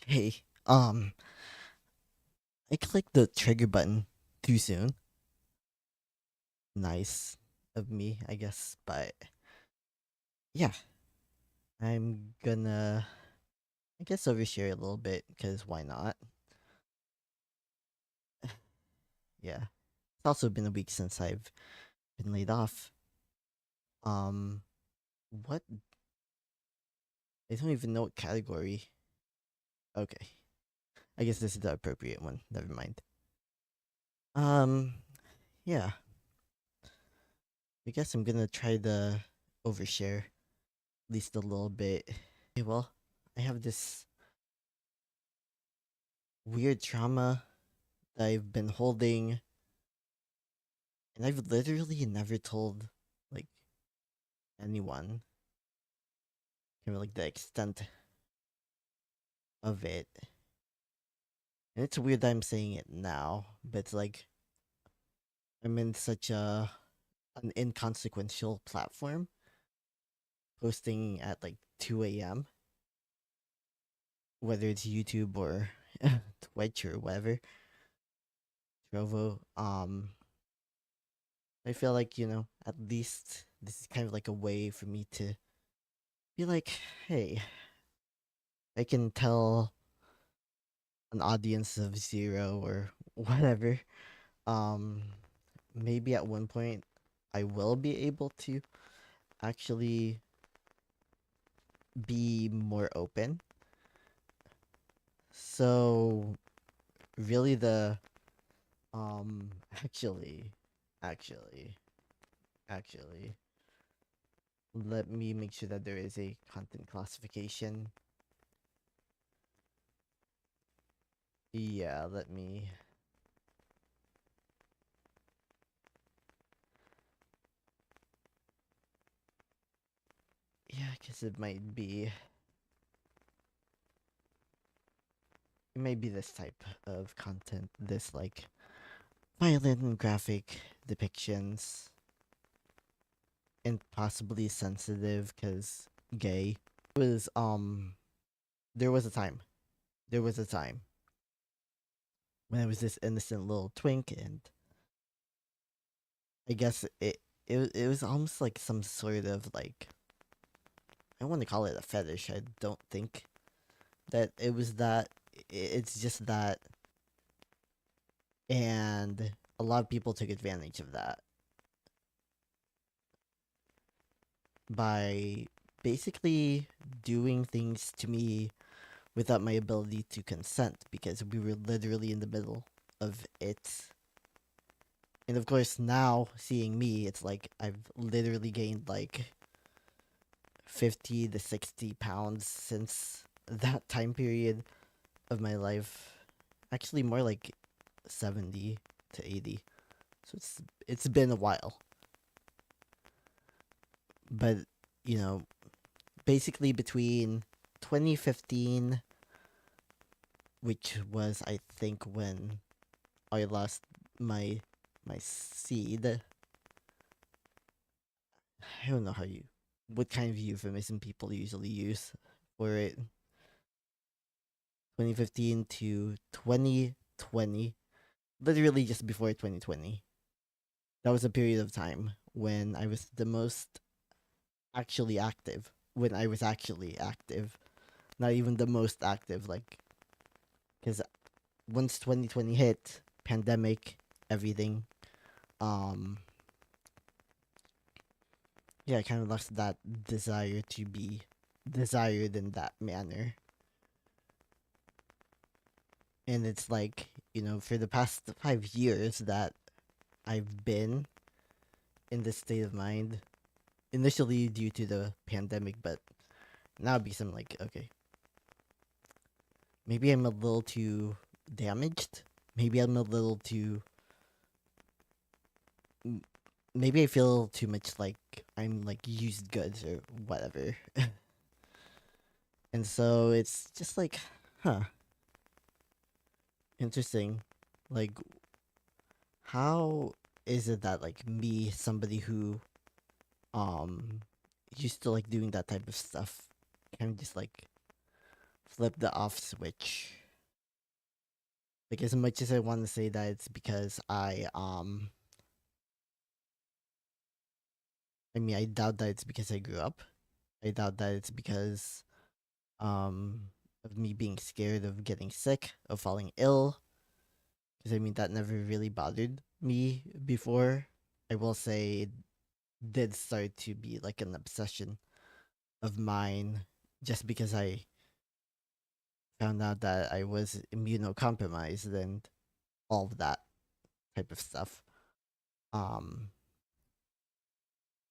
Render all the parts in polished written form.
Hey, I clicked the trigger button too soon. Nice of me, I guess, but yeah, I'm gonna, I guess, overshare a little bit because why not? Yeah, it's also been a week since I've been laid off. Um, what? I don't even know what category. Okay, I guess this is the appropriate one. Never mind. Um, yeah, I guess I'm gonna try to overshare at least a little bit. Okay, well, I have this weird trauma that I've been holding, and I've literally never told like anyone kind of like the extent of it. And it's weird that I'm saying it now, but it's like I'm in such an inconsequential platform, posting at like 2 a.m., whether it's YouTube or Twitch or whatever, Trovo. I feel like at least this is kind of like a way for me to be like, hey, I can tell an audience of zero or whatever. Um, Maybe at one point I will be able to actually be more open. So really the um actually actually actually let me make sure that there is a content classification. Yeah, let me. Yeah, because it might be this type of content, this like violent and graphic depictions, and possibly sensitive because gay. Was there was a time. There was a time when I was this innocent little twink, and I guess it was almost like some sort of like, I want to call it a fetish. I don't think that it was that. It's just that, and a lot of people took advantage of that by basically doing things to me without my ability to consent because we were literally in the middle of it. And of course, now seeing me, it's like I've literally gained like 50 to 60 pounds since that time period of my life. Actually, more like 70 to 80. So it's been a while. But, you know, basically between 2015, which was I think when I lost my my seed. I don't know what kind of euphemism people usually use for it. 2015 to 2020, literally just before 2020. That was a period of time when I was the most actually active. When I was actually active, not even the most active, like, because once 2020 hit, pandemic, everything, um, yeah, I kind of lost that desire to be desired in that manner. And it's like, for the past 5 years that I've been in this state of mind, initially due to the pandemic, but now because I'm like, okay, maybe I'm a little too damaged. Maybe I'm a little too. Maybe I feel too much like I'm like used goods or whatever. And so it's just like, huh, interesting. Like, how is it that like me, somebody who um used to like doing that type of stuff, kind of just like flip the off switch. Like as much as I want to say that it's because I mean I doubt that it's because I grew up. I doubt that it's because of me being scared of getting sick, of falling ill. Because I mean that never really bothered me before. I will say it did start to be like an obsession of mine just because I found out that I was immunocompromised and all of that type of stuff. Um,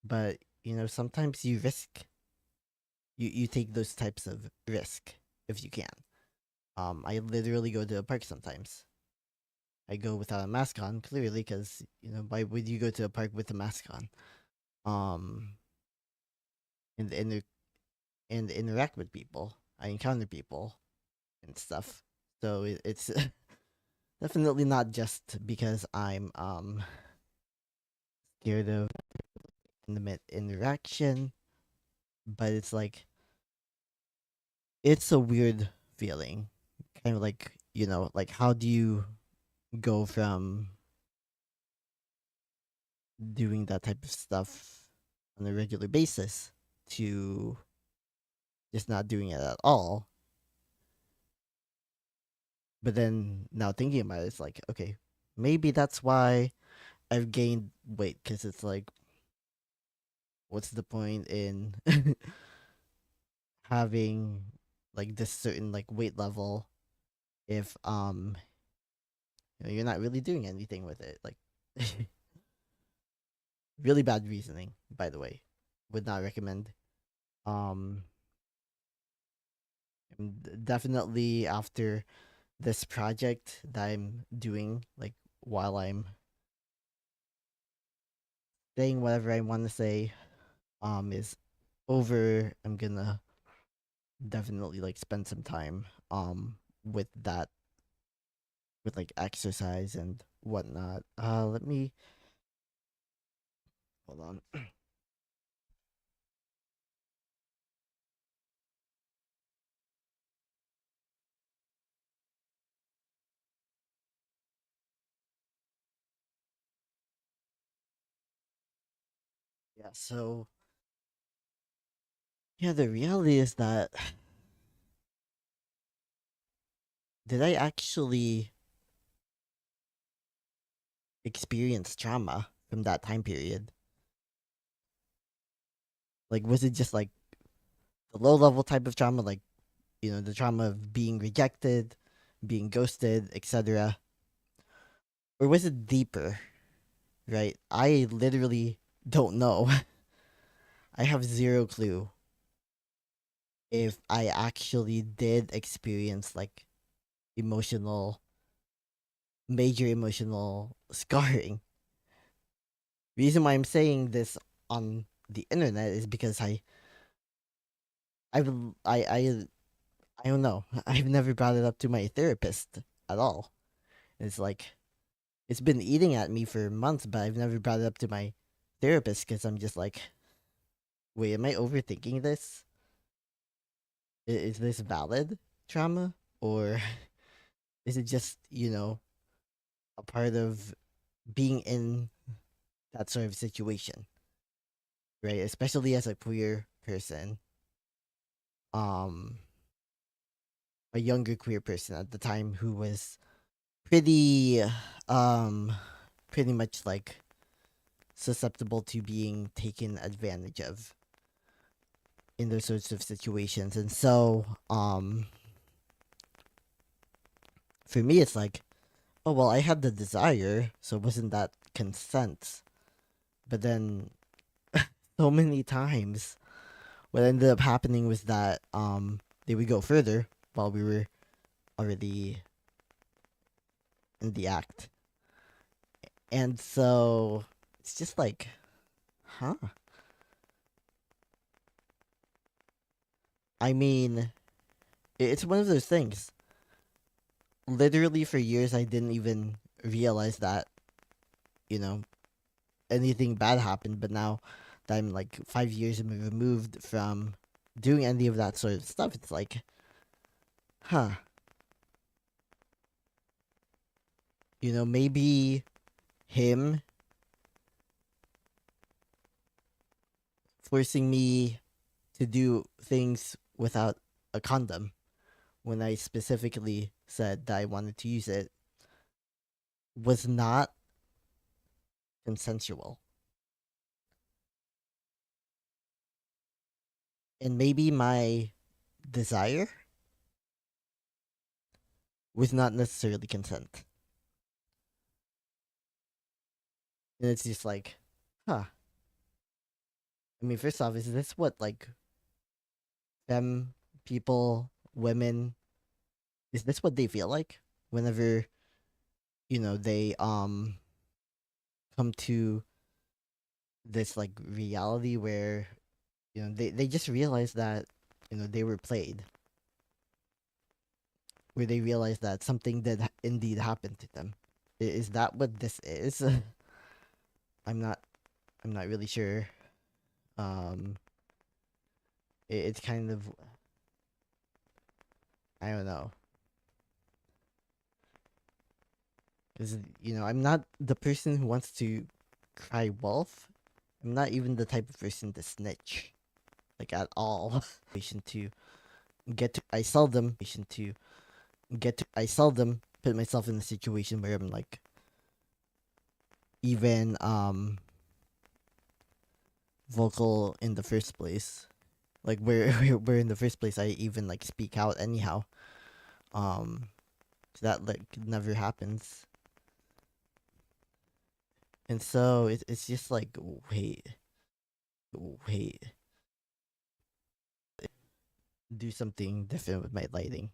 but sometimes you take those types of risk if you can. I literally go to a park sometimes. I go without a mask on, clearly, because why would you go to a park with a mask on? Um, and and interact with people. I encounter people and stuff. So it's definitely not just because I'm scared of intimate interaction, but it's like it's a weird feeling. Kind of like, like how do you go from doing that type of stuff on a regular basis to just not doing it at all? But then now thinking about it, it's like, okay, maybe that's why I've gained weight because it's like, what's the point in having like this certain like weight level if you're not really doing anything with it? Like, really bad reasoning, by the way. Would not recommend. Um, Definitely after this project that I'm doing, like while I'm saying whatever I want to say, is over, I'm gonna definitely like spend some time with that, with like exercise and whatnot. Let me hold on. Yeah, so yeah, the reality is that did I actually experience trauma from that time period? Like, was it just like the low level type of trauma, like the trauma of being rejected, being ghosted, etc., or was it deeper? Right? I literally don't know. I have zero clue if I actually did experience like emotional, major emotional scarring. Reason why I'm saying this on the internet is because I've I don't know. I've never brought it up to my therapist at all. It's like it's been eating at me for months, but I've never brought it up to my therapist because I'm just like, wait, am I overthinking this? Is this valid trauma, or is it just a part of being in that sort of situation, right? Especially as a queer person, um, a younger queer person at the time who was pretty, um, pretty much like susceptible to being taken advantage of in those sorts of situations. And so, for me, it's like, oh, well, I had the desire, so wasn't that consent? But then, so many times, what ended up happening was that, they would go further while we were already in the act. And so, it's just like, huh? I mean, it's one of those things. Literally, for years, I didn't even realize that, you know, anything bad happened, but now that I'm like 5 years removed from doing any of that sort of stuff, it's like huh, maybe him forcing me to do things without a condom when I specifically said that I wanted to use it was not consensual. And maybe my desire was not necessarily consent. And it's just like, huh. I mean, first off, is this what like femme people, women, is this what they feel like whenever, they come to this like reality where, they just realize that, they were played, where they realize that something did indeed happen to them. Is that what this is? I'm not I'm not really sure. Um it's kind of, I don't know. Cuz I'm not the person who wants to cry wolf. I'm not even the type of person to snitch like at all. Patient to I seldom put myself in a situation where I'm like even vocal in the first place. Like where in the first place I even like speak out anyhow. Um that like never happens. And so it's just like wait, do something different with my lighting.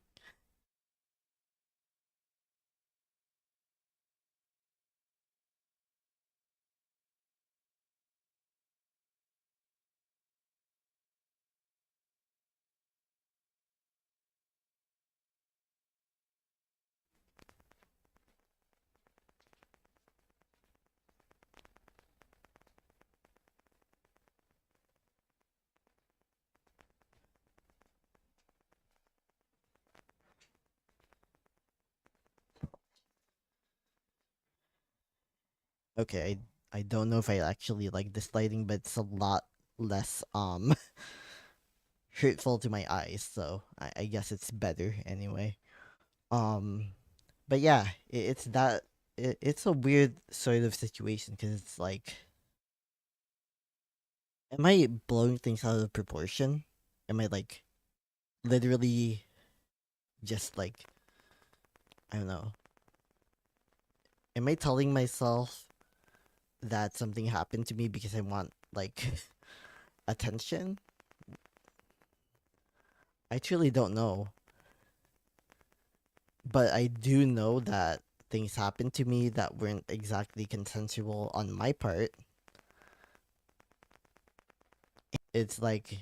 Okay, I don't know if I actually like this lighting, but it's a lot less hurtful to my eyes, so I guess it's better anyway. Um but yeah, it's that it's a weird sort of situation because it's like, am I blowing things out of proportion? Am I like literally just like, I don't know. Am I telling myself that something happened to me because I want like attention? I truly don't know. But I do know that things happened to me that weren't exactly consensual on my part. It's like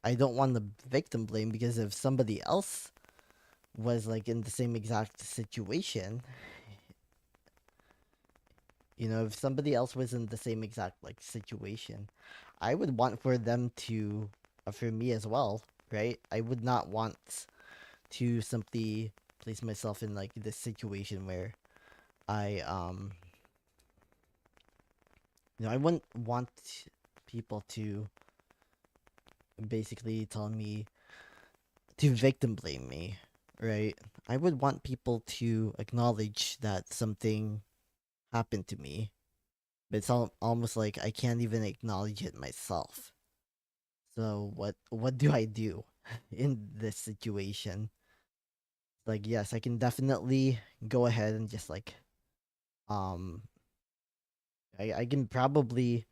I don't want the victim blame because if somebody else was like in the same exact situation, if somebody else was in the same exact like situation, I would want for them to affirm me as well, right? I would not want to simply place myself in like this situation where I I wouldn't want people to basically tell me to victim blame me, right? I would want people to acknowledge that something happened to me, but it's almost like I can't even acknowledge it myself. So what do I do in this situation? Like, yes, I can definitely go ahead and just like um I can probably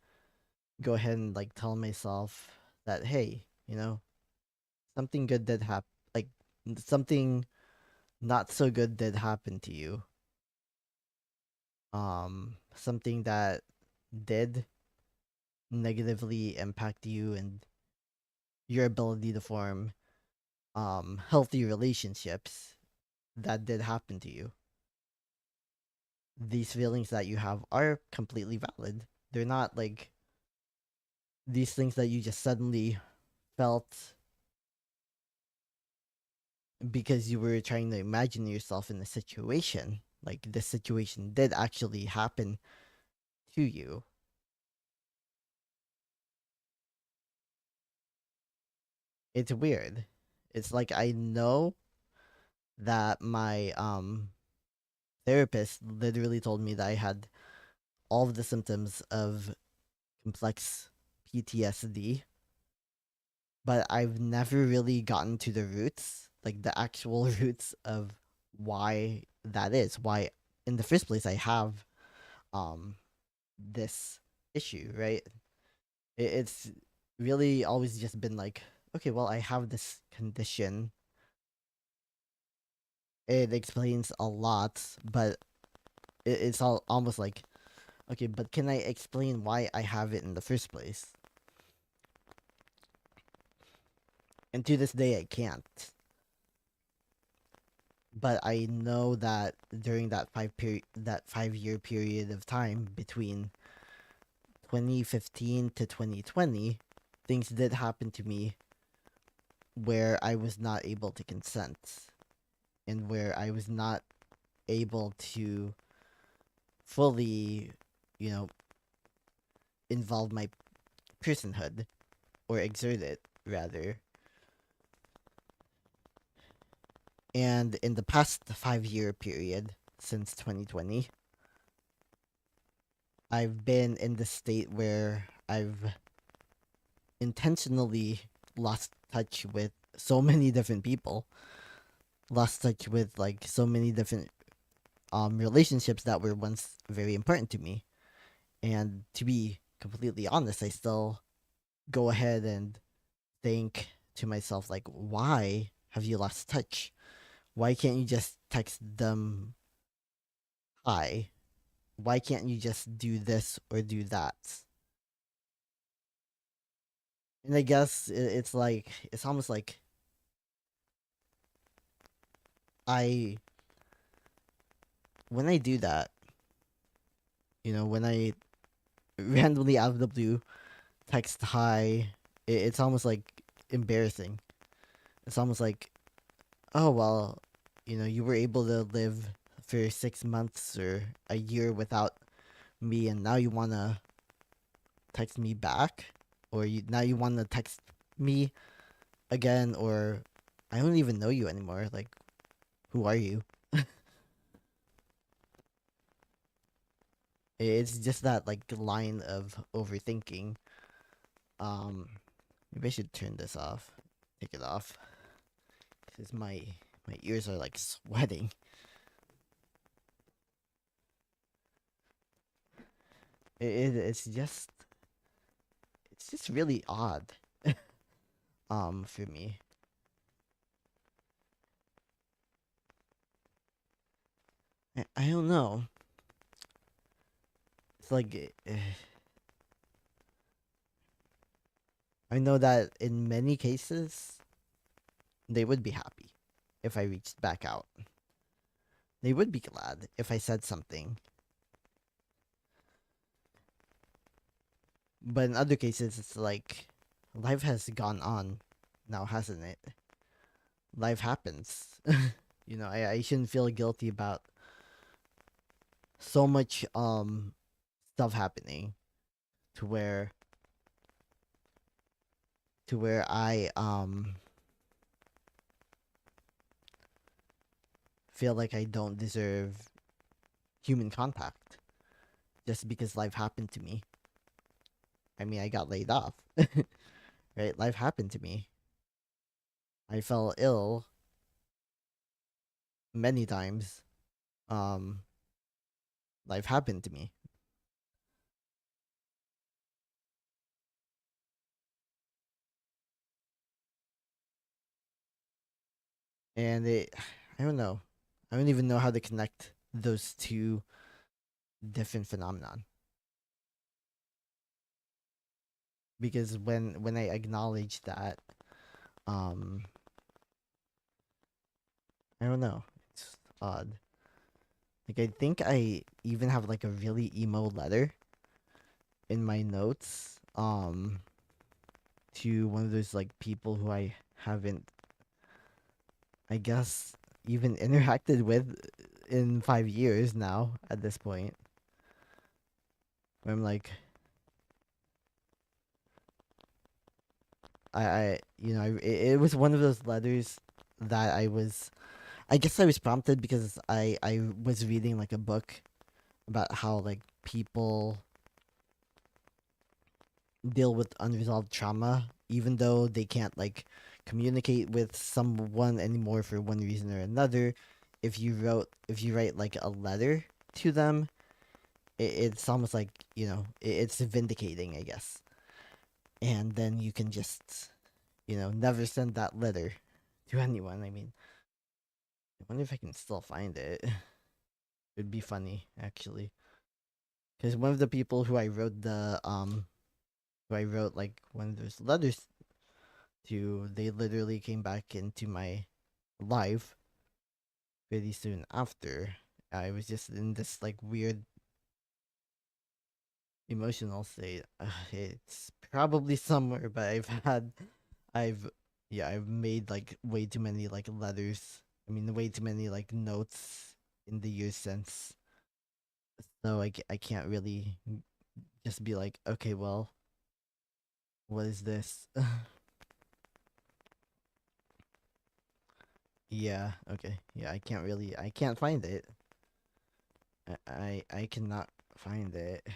go ahead and like tell myself that, hey, something good did happen, like something not so good did happen to you. Something that did negatively impact you and your ability to form healthy relationships, that did happen to you. These feelings that you have are completely valid. They're not like these things that you just suddenly felt because you were trying to imagine yourself in a situation. Like this situation did actually happen to you. It's weird. It's like I know that my therapist literally told me that I had all of the symptoms of complex PTSD, but I've never really gotten to the roots, like the actual roots of why that is. Why in the first place I have um this issue, right? It's really always just been like, okay, well, I have this condition. It explains a lot, but it's all almost like, okay, but can I explain why I have it in the first place? And to this day, I can't. But I know that during that 5 year period of time between 2015 to 2020, things did happen to me where I was not able to consent and where I was not able to fully, you know, involve my personhood or exert it rather. And in the past 5 year period since 2020, I've been in the state where I've intentionally lost touch with so many different people, lost touch with like so many different relationships that were once very important to me. And to be completely honest, I still go ahead and think to myself like, why have you lost touch? Why can't you just text them hi? Why can't you just do this or do that? And I guess it's like it's almost like I when I do that, when I randomly out of the blue text hi, it's almost like embarrassing. It's almost like, oh well, you were able to live for 6 months or a year without me, and now you wanna text me back, or now you wanna text me again, or I don't even know you anymore. Like, who are you? It's just that like line of overthinking. Um, Maybe I should turn this off, take it off, because my ears are like sweating. It's just really odd. For me, I don't know. It's like I know that in many cases they would be happy if I reached back out. They would be glad if I said something. But in other cases, it's like life has gone on now, hasn't it? Life happens. I shouldn't feel guilty about so much stuff happening to where I feel like I don't deserve human contact just because life happened to me. I mean, I got laid off, right? Life happened to me. I fell ill many times. Um, Life happened to me, and I don't know. I don't even know how to connect those two different phenomenon because when I acknowledge that, um, I don't know. It's odd. Like I think I even have like a really emo letter in my notes to one of those like people who I haven't I guess, even interacted with in 5 years now at this point. Where I'm like, it was one of those letters that I guess I was prompted because I was reading like a book about how like people deal with unresolved trauma even though they can't like communicate with someone anymore for one reason or another. If you write like a letter to them, it's almost like, it's vindicating, I guess. And then you can just, never send that letter to anyone. I mean, I wonder if I can still find it. It'd be funny, actually, because one of the people who I wrote like one of those letters to, they literally came back into my life pretty soon after. I was just in this like weird emotional state. It's probably somewhere, but I've, yeah, I've made like way too many like letters. I mean, way too many like notes in the years since. So I can't really just be like, okay, well, what is this? Yeah, okay. Yeah, I can't find it. I cannot find it.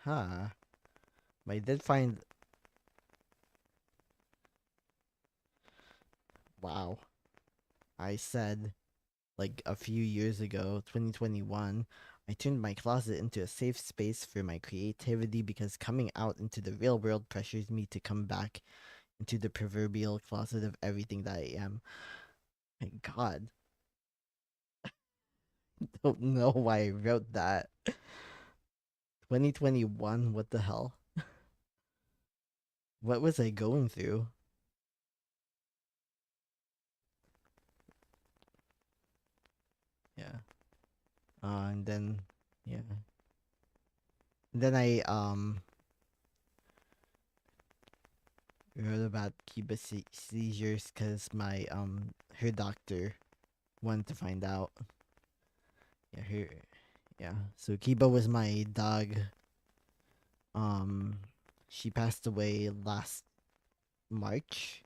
Huh. But I did find, wow. I said like a few years ago, 2021, I turned my closet into a safe space for my creativity because coming out into the real world pressures me to come back into the proverbial closet of everything that I am. My God, don't know why I wrote that. 2021, what the hell? What was I going through? Yeah. And then, yeah. And then I wrote about Kiba seizures because my her doctor wanted to find out. Yeah, her, yeah. So Kiba was my dog. Um, she passed away last March.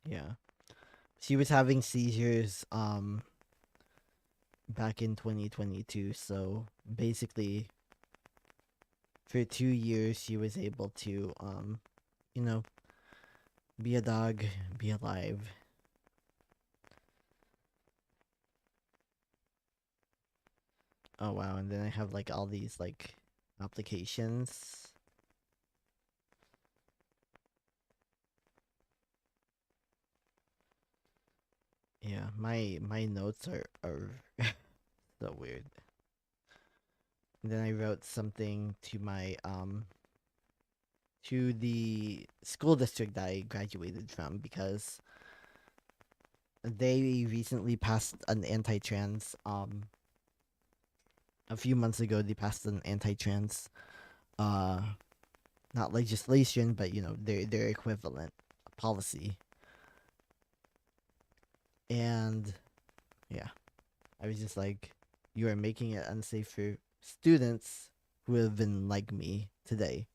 Yeah, she was having seizures back in 2022. So basically, for 2 years, she was able to you know, be a dog, be alive. Oh wow! And then I have like all these like applications. Yeah, my notes are so weird. And then I wrote something to the school district that I graduated from because they recently passed an anti-trans a few months ago they passed an anti-trans uh not legislation, but their equivalent policy. And yeah, I was just like, you are making it unsafe for students who have been like me today.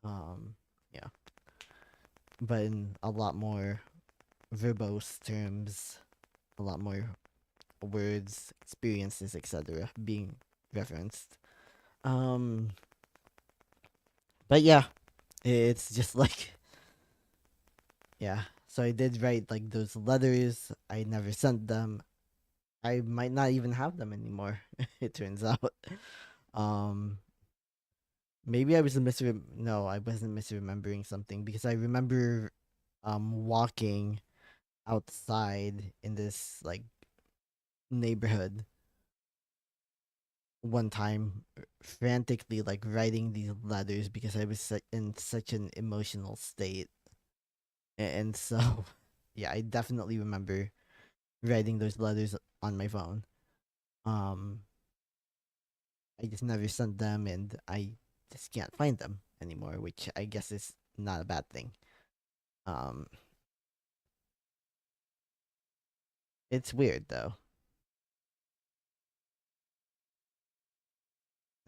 um yeah, but in a lot more verbose terms, a lot more words, experiences, etc. being referenced. Um, but yeah, it's just like, yeah. So I did write like those letters. I never sent them. I might not even have them anymore. It turns out. Um, maybe I was no, I wasn't misremembering something because I remember walking outside in this like neighborhood one time, frantically like writing these letters because I was in such an emotional state. And so yeah, I definitely remember writing those letters on my phone. um I just never sent them, and I just can't find them anymore, which I guess is not a bad thing. Um, it's weird though.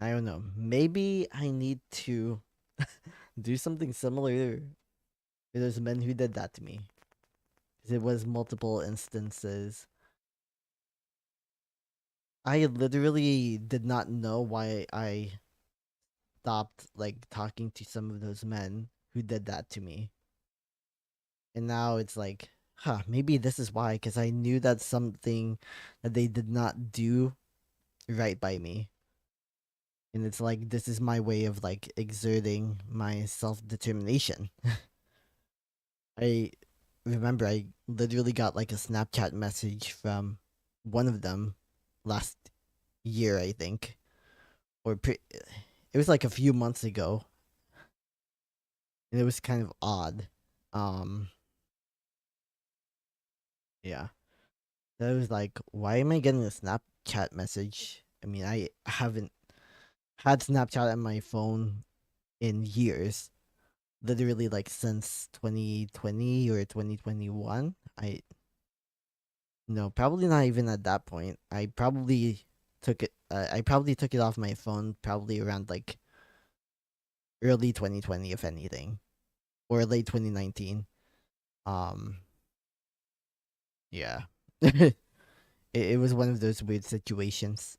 I don't know. Maybe I need to do something similar to those men who did that to me. 'Cause it was multiple instances. I literally did not know why I stopped like talking to some of those men who did that to me. And now it's like, huh, maybe this is why, because I knew that's something that they did not do right by me. And it's like, this is my way of like exerting my self determination. I remember I literally got like a Snapchat message from one of them last year, I think, it was like a few months ago, and it was kind of odd. Um, yeah, that was like, why am I getting a Snapchat message? I mean, I haven't had Snapchat on my phone in years, literally like since 2020 or 2021. I No, probably not even at that point. I probably took it off my phone probably around like early 2020, if anything, or late 2019. Um, yeah, it was one of those weird situations.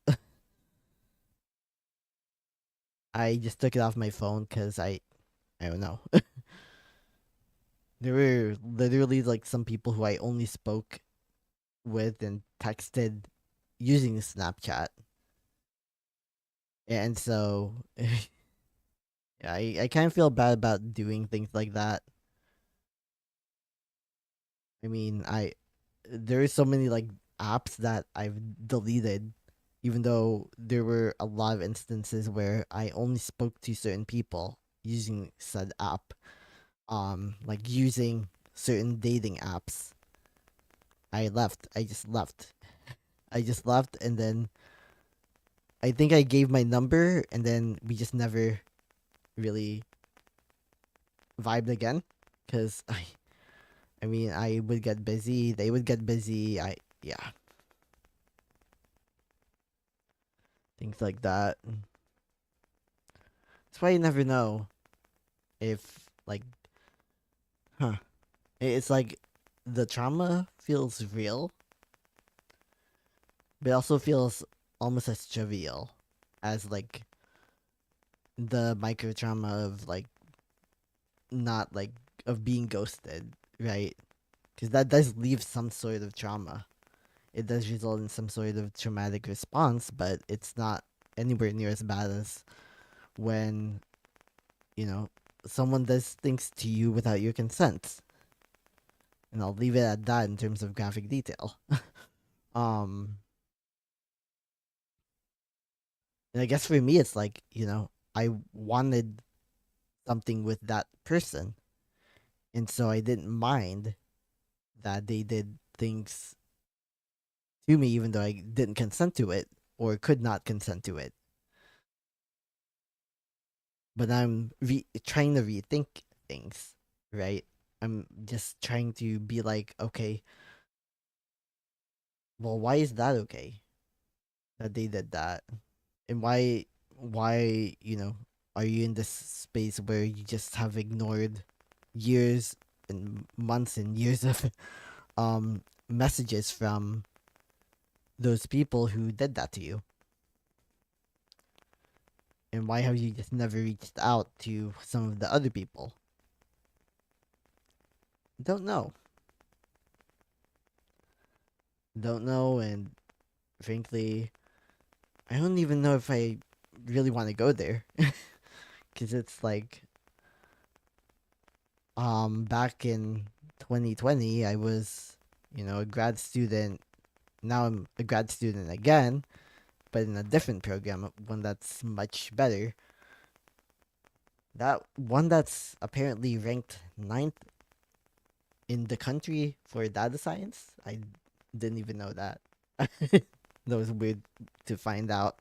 I just took it off my phone because I don't know. There were literally like some people who I only spoke with and texted using Snapchat, and so yeah, I kind of feel bad about doing things like that. I mean, I there is so many like apps that I've deleted, even though there were a lot of instances where I only spoke to certain people using said app. Like using certain dating apps. I left. I just left. I just left, and then I think I gave my number, and then we just never really vibed again. Cause I mean, I would get busy. They would get busy. Yeah, things like that. That's why you never know if like, huh? It's like the trauma feels real, but it also feels almost as trivial as like the micro trauma of like not like of being ghosted, right? Because that does leave some sort of trauma. It does result in some sort of traumatic response, but it's not anywhere near as bad as when, you know, someone does things to you without your consent. And I'll leave it at that in terms of graphic detail. um and I guess for me it's like, I wanted something with that person. And so I didn't mind that they did things to me even though I didn't consent to it or could not consent to it. But I'm trying to rethink things, right? I'm just trying to be like, okay, well, why is that okay that they did that? And why, are you in this space where you just have ignored years and months and years of messages from those people who did that to you? And why have you just never reached out to some of the other people? Don't know. Don't know, and frankly, I don't even know if I really want to go there. Because it's like, back in 2020, I was, a grad student. Now I'm a grad student again, but in a different program, one that's much better. That one that's apparently ranked ninth in the country for data science. I didn't even know that. That was weird to find out.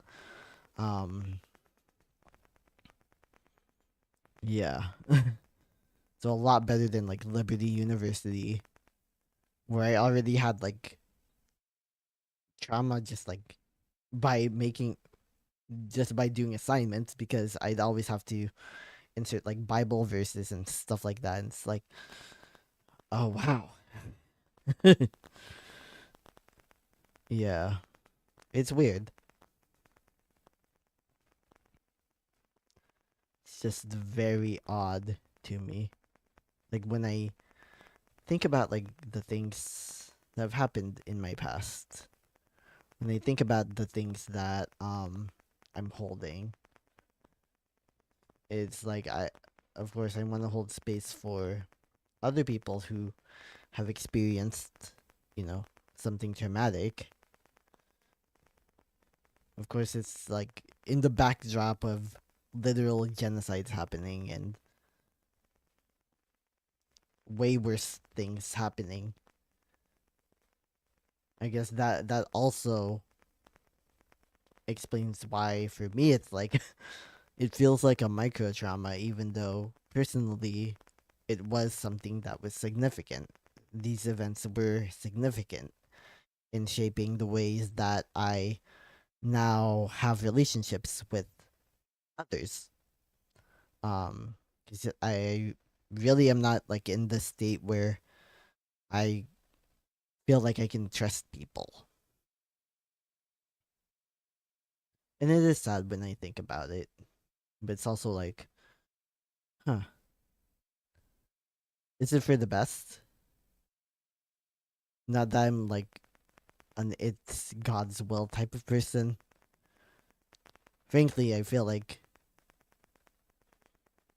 Um, yeah. So a lot better than like Liberty University, where I already had like trauma just like by making just by doing assignments because I'd always have to insert like Bible verses and stuff like that. And it's like, oh wow. Yeah. It's weird. It's just very odd to me. Like when I think about like the things that have happened in my past, when I think about the things that I'm holding, it's like I of course I want to hold space for other people who have experienced, you know, something traumatic. Of course it's like in the backdrop of literal genocides happening and way worse things happening. I guess that also explains why for me it's like it feels like a micro trauma even though personally it was something that was significant. These events were significant in shaping the ways that I now have relationships with others. Cuz I really am not like in the state where I feel like I can trust people. And it is sad when I think about it, but it's also like, huh, is it for the best? Not that I'm like an it's God's will type of person. Frankly, I feel like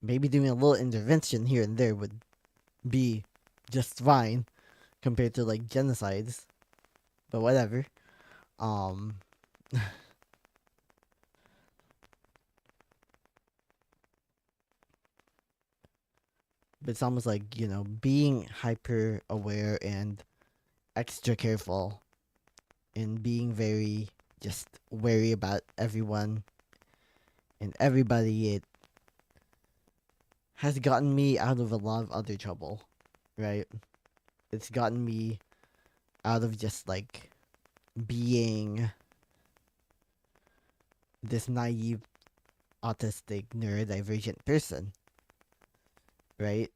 maybe doing a little intervention here and there would be just fine compared to like genocides. But whatever. Um but it's almost like, you know, being hyper aware and extra careful and being very just wary about everyone and everybody, it has gotten me out of a lot of other trouble, right? It's gotten me out of just like being this naive, autistic, neurodivergent person, right?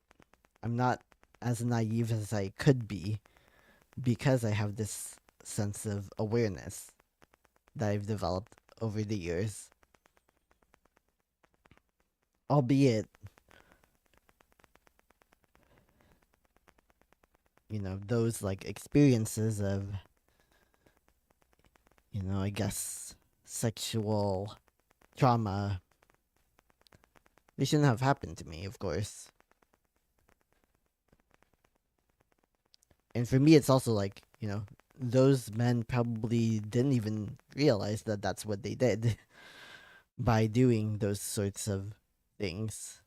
I'm not as naive as I could be because I have this sense of awareness that I've developed over the years. Albeit, you know, those like experiences of, you know, I guess sexual trauma, they shouldn't have happened to me, of course. And for me, it's also like, you know, those men probably didn't even realize that that's what they did by doing those sorts of things.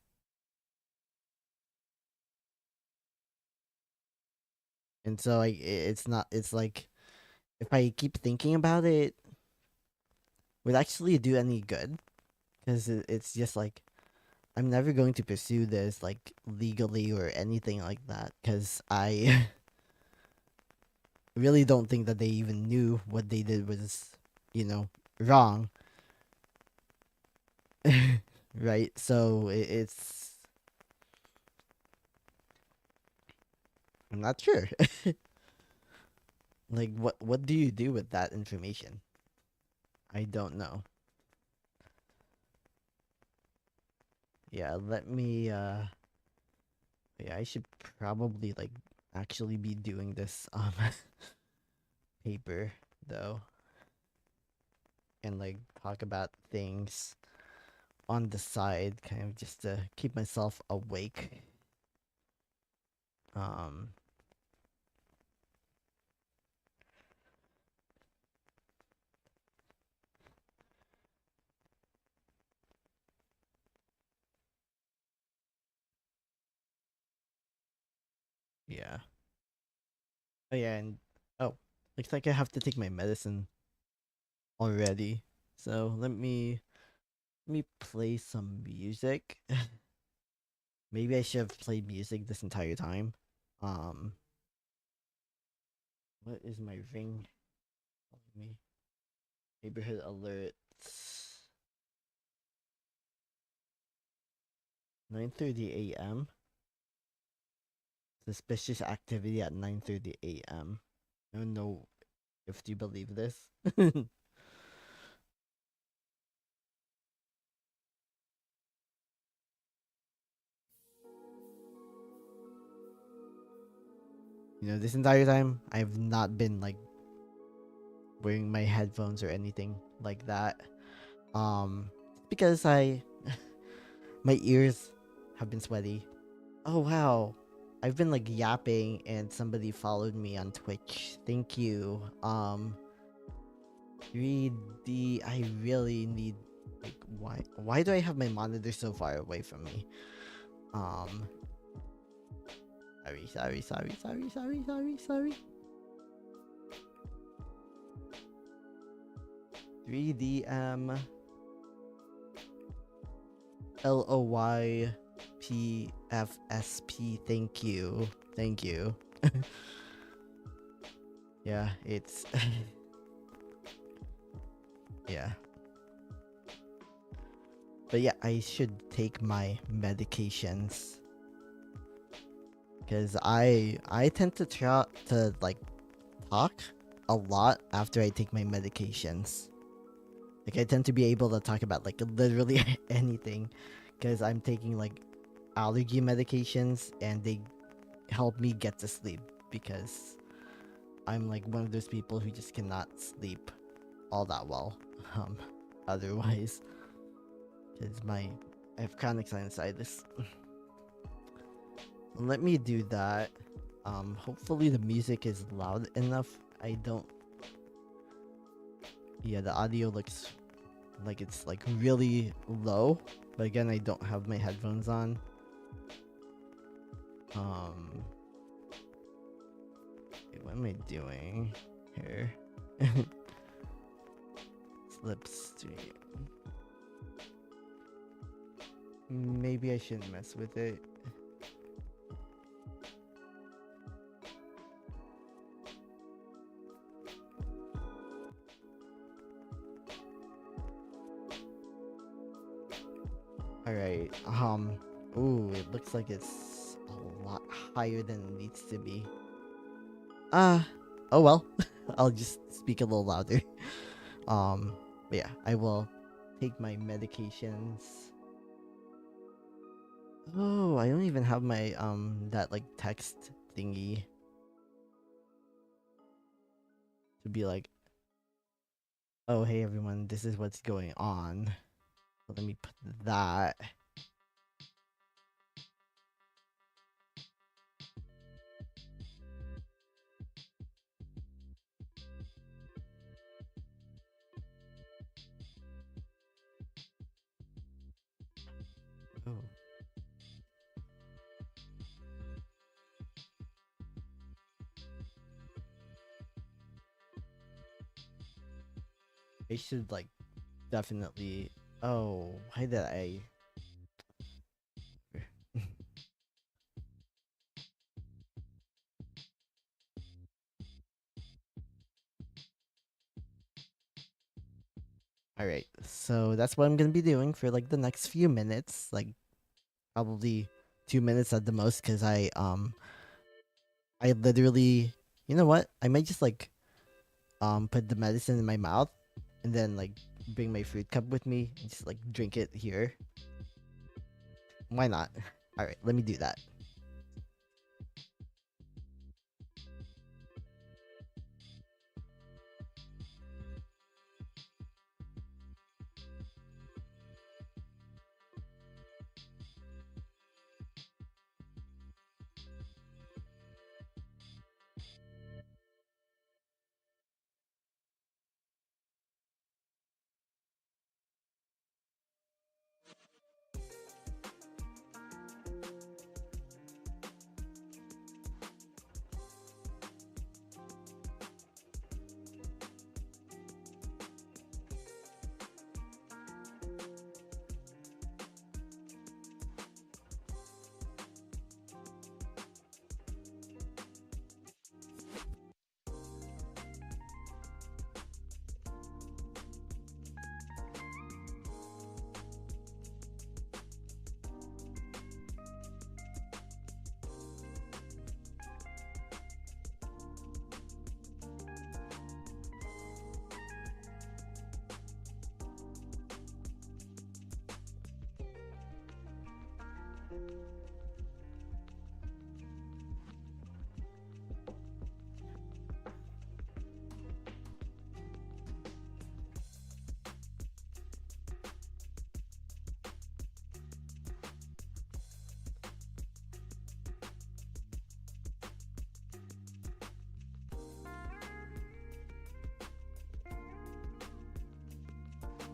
And so it's not, it's like, if I keep thinking about it, would actually do any good. Because it's just like, I'm never going to pursue this like legally or anything like that. Because I really don't think that they even knew what they did was, you know, wrong. Right? So it's, I'm not sure. Like what do you do with that information? I don't know. Yeah, let me yeah, I should probably like actually be doing this paper though and like talk about things on the side kind of just to keep myself awake. Um yeah. Oh yeah, and oh, looks like I have to take my medicine already. So let me play some music. Maybe I should have played music this entire time. Um, what is my ring telling me? Neighborhood alerts. 9:30 a.m. Suspicious activity at 9:30 a.m. I don't know if you believe this. This entire time I've not been like wearing my headphones or anything like that. Because my ears have been sweaty. Oh wow. I've been like yapping and somebody followed me on Twitch. Thank you. 3D, I really need like why do I have my monitor so far away from me? Um sorry. 3DM LOYPFSP. Thank you. Thank you. Yeah, it's yeah. But yeah, I should take my medications because I tend to try to like talk a lot after I take my medications. Like I tend to be able to talk about like literally anything because I'm taking like allergy medications and they help me get to sleep because I'm like one of those people who just cannot sleep all that well. Um, Otherwise, because I have chronic sinusitis. Let me do that. Hopefully the music is loud enough. I don't. Yeah, the audio looks like it's like really low, but again, I don't have my headphones on. Wait, what am I doing here? Slipstream. Maybe I shouldn't mess with it. Alright, ooh, it looks like it's a lot higher than it needs to be. Oh well. I'll just speak a little louder. But yeah, I will take my medications. Oh, I don't even have my, that, like, text thingy. To be like, oh, hey everyone, this is what's going on. So let me put that. Oh. I should, like, definitely. Oh, why did I? Alright, so that's what I'm gonna be doing for like the next few minutes. Like, probably 2 minutes at the most, because I literally, you know what? I might just like put the medicine in my mouth and then like bring my food cup with me and just like drink it here. Why not? All right, let me do that.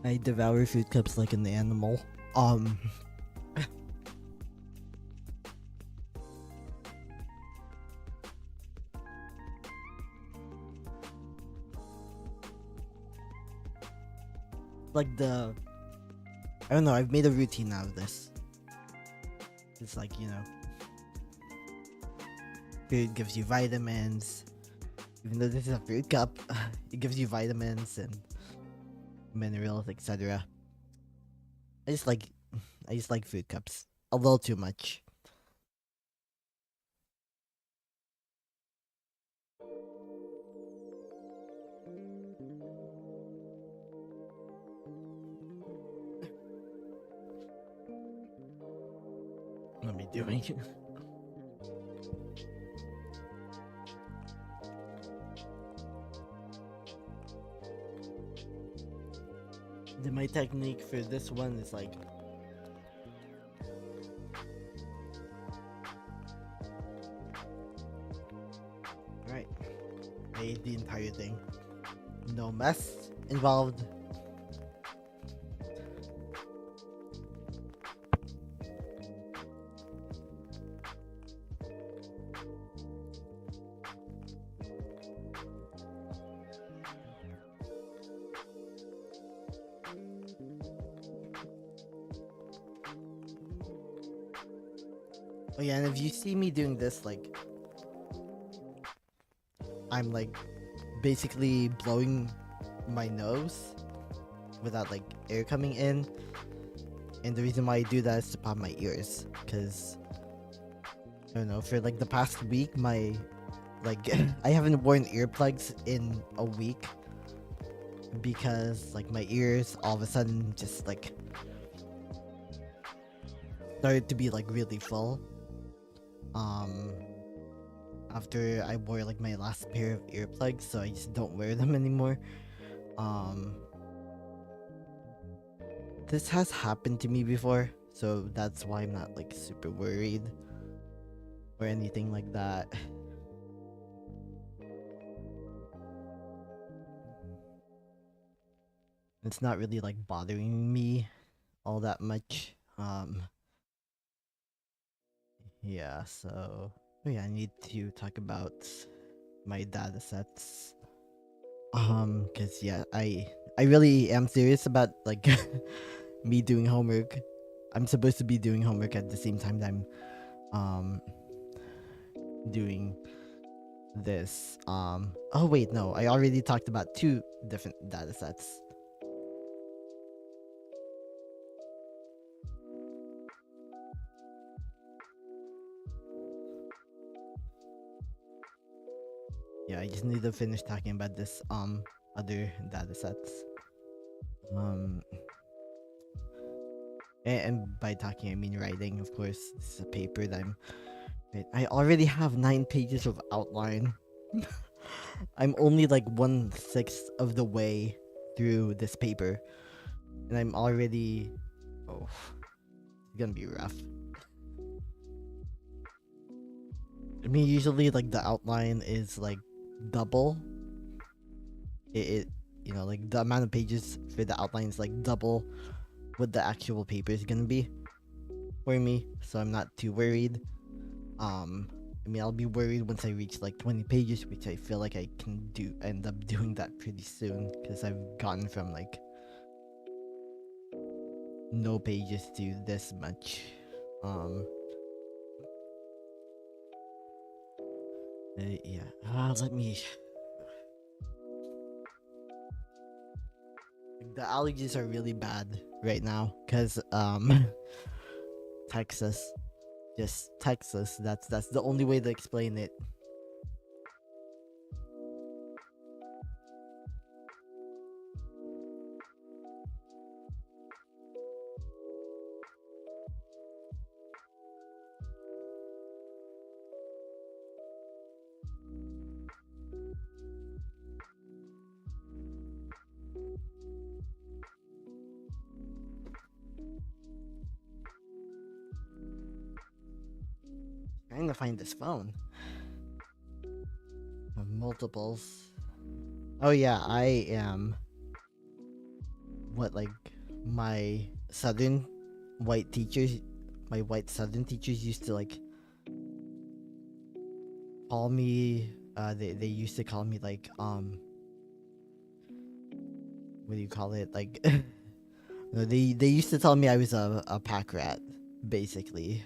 I devour fruit cups like an animal. Um, like I don't know. I've made a routine out of this. It's like, food gives you vitamins. Even though this is a fruit cup, it gives you vitamins and minerals, etc. I just like I just like food cups a little too much. What am I doing? Then my technique for this one is like right. I ate the entire thing. No mess involved. Oh yeah, and if you see me doing this, like, I'm like basically blowing my nose without like air coming in, and the reason why I do that is to pop my ears, because I don't know, for like the past week, my like I haven't worn earplugs in a week because like my ears all of a sudden just like started to be like really full. After I wore like my last pair of earplugs, so I just don't wear them anymore. This has happened to me before, so that's why I'm not like super worried or anything like that. It's not really like bothering me all that much. Yeah, so oh yeah, I need to talk about my data sets. Cause yeah, I really am serious about like me doing homework. I'm supposed to be doing homework at the same time that I'm um doing this. Oh wait, no, I already talked about two different data sets. Yeah, I just need to finish talking about this other data sets. Um and by talking I mean writing, of course. This is a paper that I already have 9 pages of outline. I'm only like 1/6 of the way through this paper, and I'm already it's gonna be rough. I mean, usually like the outline is like double. It like the amount of pages for the outline is like double what the actual paper is gonna be for me, so I'm not too worried. I mean, I'll be worried once I reach like 20 pages, which I feel like I can end up doing that pretty soon, because I've gotten from like no pages to this much. Yeah. Let me. The allergies are really bad right now, cause Texas, just Texas. That's the only way to explain it. trying to find this phone. Multiples. Oh yeah, I am what like my southern white teachers my white southern teachers used to like call me they used to call me like what do you call it like no, they used to tell me I was a pack rat basically.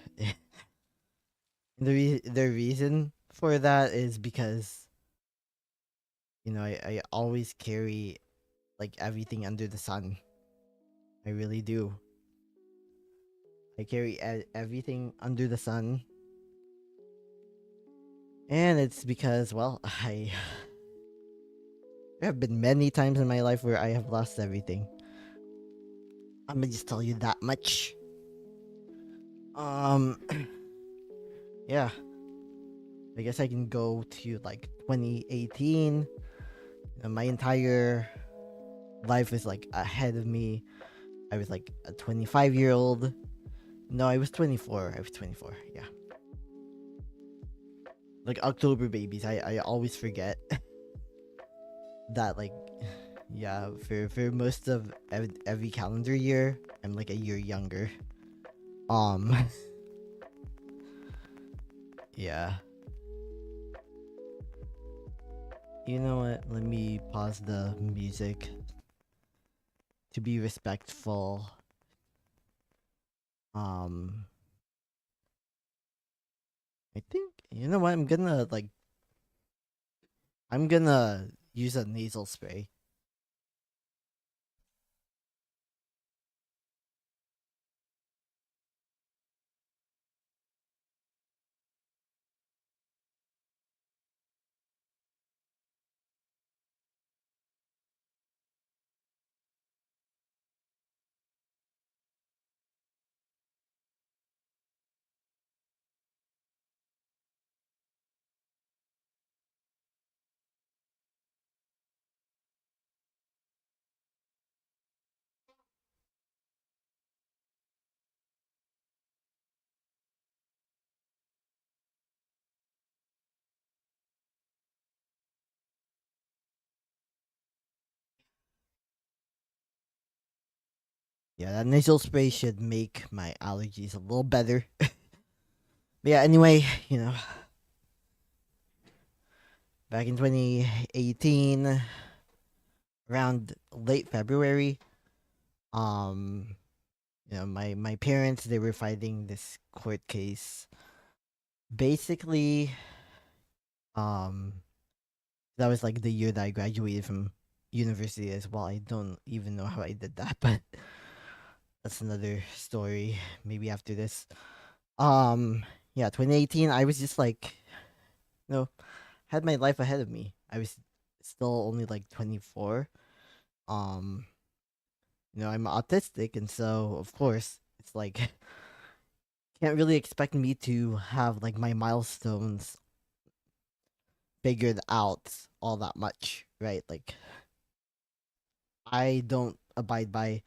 The reason for that is because I always carry like everything under the sun. I really do. I carry everything under the sun. And it's because, well, there have been many times in my life where I have lost everything. I'm gonna just tell you that much. Um, yeah. I guess I can go to like 2018. My entire life is like ahead of me. I was like a 25-year-old. No, I was 24. I was 24. Yeah. Like October babies. I always forget that like yeah, for most of every calendar year, I'm like a year younger. Um yeah. You know what? Let me pause the music to be respectful. Um I think you know what? I'm gonna use a nasal spray. Yeah, that nasal spray should make my allergies a little better. But yeah, anyway, back in 2018, around late February, um, my parents they were fighting this court case. Basically, um, that was like the year that I graduated from university as well. I don't even know how I did that, but that's another story. Maybe after this. Yeah, 2018. I was just like, you know, had my life ahead of me. I was still only like 24. Um, I'm autistic, and so of course it's like can't really expect me to have like my milestones figured out all that much, right? Like I don't abide by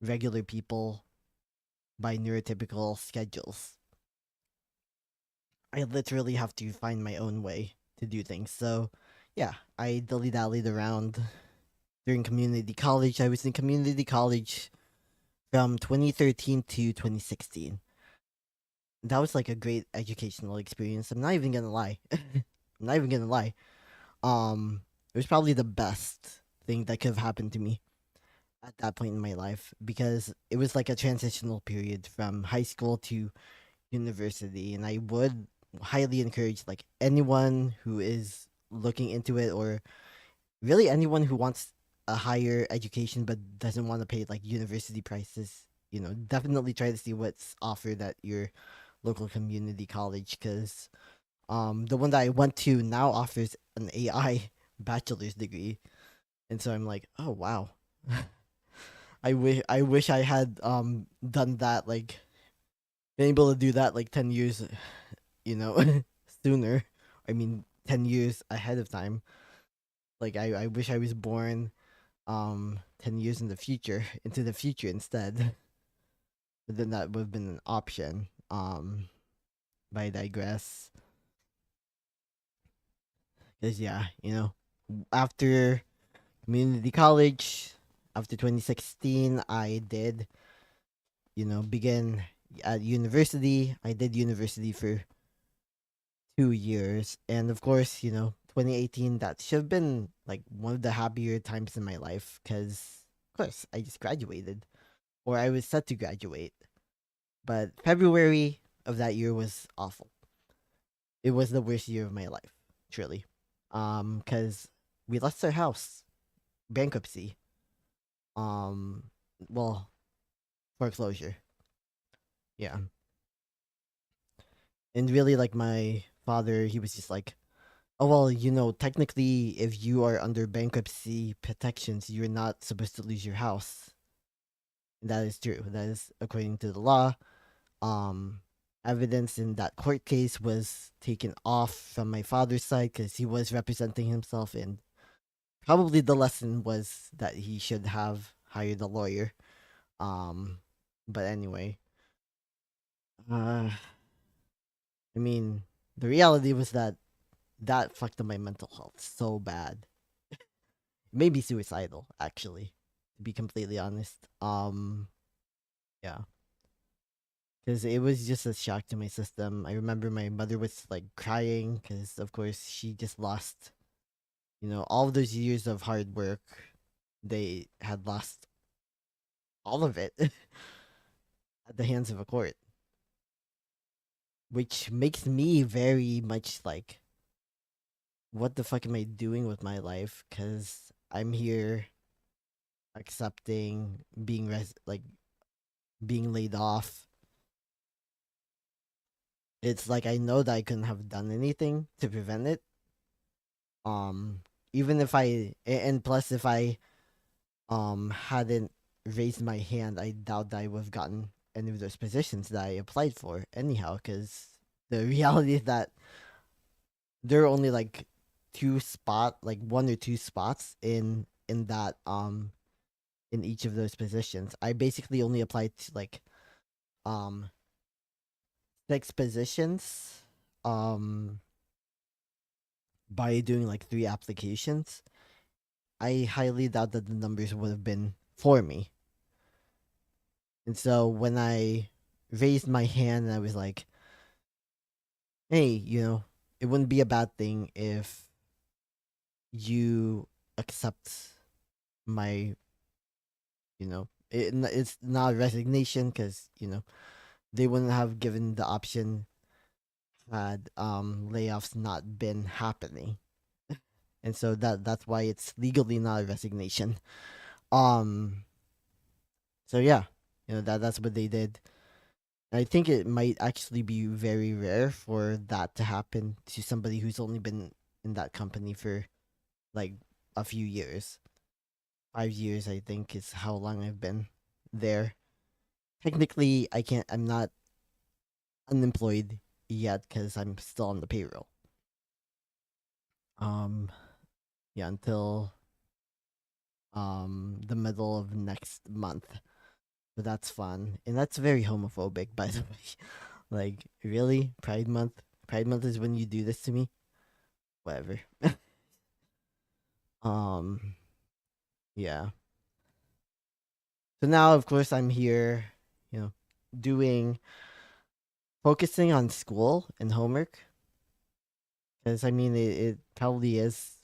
regular people by neurotypical schedules. I literally have to find my own way to do things. So, yeah, I dilly dallied around during community college. I was in community college from 2013 to 2016. That was like a great educational experience. I'm not even gonna lie. I'm not even gonna lie. It was probably the best thing that could have happened to me at that point in my life because it was like a transitional period from high school to university, and I would highly encourage like anyone who is looking into it, or really anyone who wants a higher education but doesn't want to pay like university prices, definitely try to see what's offered at your local community college, because the one that I went to now offers an AI bachelor's degree, and so I'm like, oh wow. I wish I had done that, like been able to do that like 10 years, sooner. I mean 10 years ahead of time. Like I wish I was born 10 years in the future, into the future instead. But then that would have been an option. but I digress. Because yeah, after community college, after 2016, I did, begin at university. I did university for 2 years, and of course, 2018, that should have been like one of the happier times in my life, because of course I just graduated, or I was set to graduate. But February of that year was awful. It was the worst year of my life, truly. Because we lost our house, bankruptcy. Um, well, foreclosure. Yeah, and really, like my father, he was just like, "Oh well, technically, if you are under bankruptcy protections, you're not supposed to lose your house." And that is true. That is according to the law. Um, Evidence in that court case was taken off from my father's side because he was representing himself, and probably the lesson was that he should have hired a lawyer. Um, but anyway, uh, I mean, the reality was that that fucked up my mental health so bad. Maybe suicidal, actually, to be completely honest. Yeah, because it was just a shock to my system. I remember my mother was like crying because, of course, she just lost, all of those years of hard work. They had lost all of it at the hands of a court, which makes me very much like, what the fuck am I doing with my life? Because I'm here accepting being laid off. It's like I know that I couldn't have done anything to prevent it. Um, Even if and plus if I hadn't raised my hand, I doubt that I would have gotten any of those positions that I applied for anyhow. Because the reality is that there are only like like one or two spots in that in each of those positions. I basically only applied to like um 6 positions um by doing like 3 applications. I highly doubt that the numbers would have been for me. And so when I raised my hand and I was like, hey, it wouldn't be a bad thing if you accept my, it's not a resignation because, they wouldn't have given the option had layoffs not been happening. And so that's why it's legally not a resignation. Um so yeah, that's what they did. I think it might actually be very rare for that to happen to somebody who's only been in that company for like a few years. 5 years, I think, is how long I've been there. Technically, I'm not unemployed yet because I'm still on the payroll. Um, yeah, until the middle of next month. So that's fun. And that's very homophobic, by the way. Like, really? Pride Month? Pride Month is when you do this to me? Whatever. um, yeah. So now, of course, I'm here, you know, doing, focusing on school and homework. Because, I mean, it probably is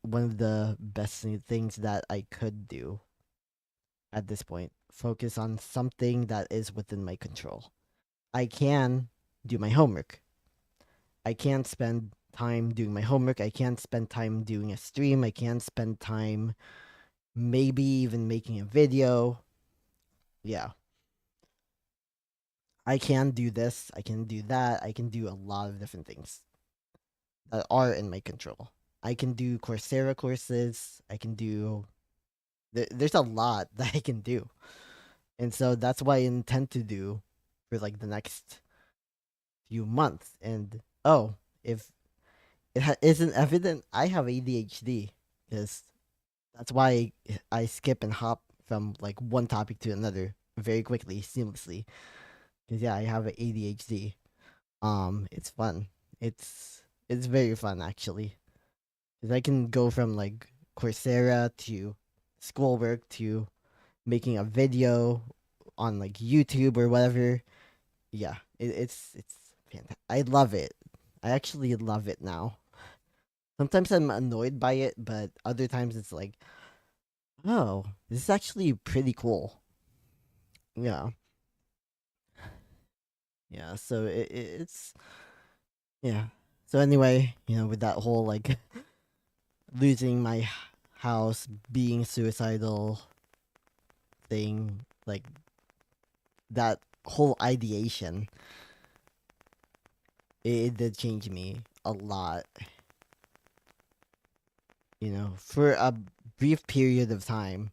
one of the best things that I could do at this point. Focus on something that is within my control. I can do my homework. I can't spend time doing my homework. I can't spend time doing a stream. I can't spend time maybe even making a video. Yeah. I can do this. I can do that. I can do a lot of different things that are in my control. I can do Coursera courses. I can do. There's a lot that I can do. And so that's what I intend to do for like the next few months. And oh, if isn't evident, I have ADHD because that's why I skip and hop from like one topic to another very quickly, seamlessly. Because yeah, I have ADHD. It's fun. It's very fun actually. 'Cause I can go from like Coursera to schoolwork to making a video on like YouTube or whatever. Yeah, it's fantastic. I love it. I actually love it now. Sometimes I'm annoyed by it, but other times it's like, oh, this is actually pretty cool. Yeah, yeah. So it's yeah. So anyway, with that whole like losing my house, being suicidal thing, like that whole ideation, it did change me a lot. For a brief period of time,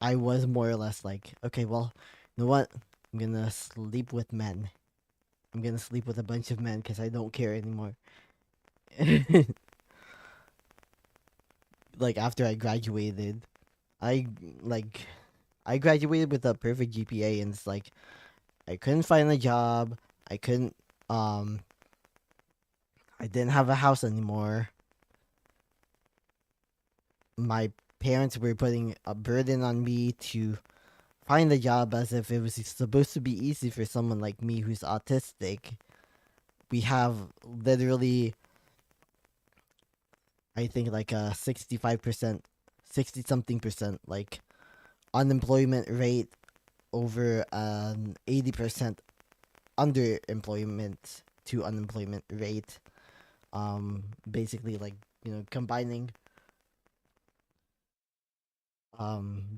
I was more or less like, okay, well, you know what? I'm gonna sleep with men. I'm gonna sleep with a bunch of men because I don't care anymore. Like after I graduated, I like I graduated with a perfect GPA, and it's like I couldn't find a job. I couldn't. Um, I didn't have a house anymore. My parents were putting a burden on me to find a job as if it was supposed to be easy for someone like me who's autistic. We have literally, I think, like a 65%, 60 something percent, like unemployment rate over an 80% underemployment to unemployment rate. Basically, like, combining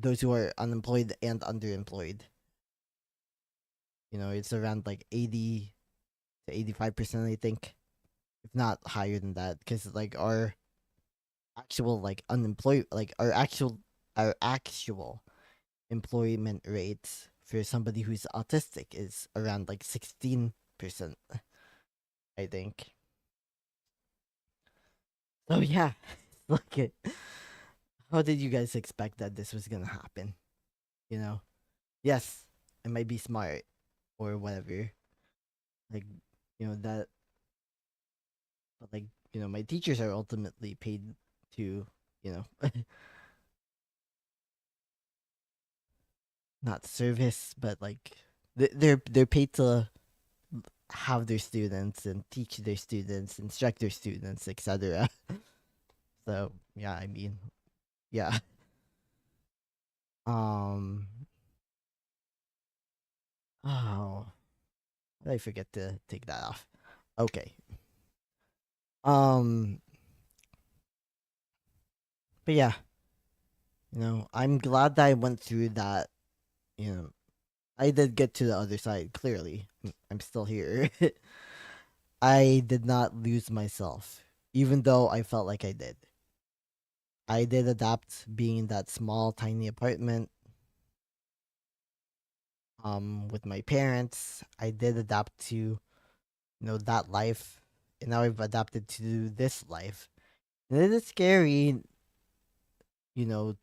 those who are unemployed and underemployed. It's around like 80 to 85%, I think, if not higher than that, because like our actual like unemployed, like our actual employment rates for somebody who's autistic is around like 16%, I think. So yeah, look it. How did you guys expect that this was gonna happen? You know, yes, I might be smart or whatever, like that, but like my teachers are ultimately paid to you know not service, but like they're paid to have their students and teach their students, instruct their students, etc. So yeah, I mean, yeah. Um. Oh, I forget to take that off. Okay. Um. But yeah, I'm glad that I went through that. You know, I did get to the other side. Clearly, I'm still here. I did not lose myself, even though I felt like I did. I did adapt being in that small, tiny apartment with my parents. I did adapt to that life, and now I've adapted to this life. And it is scary,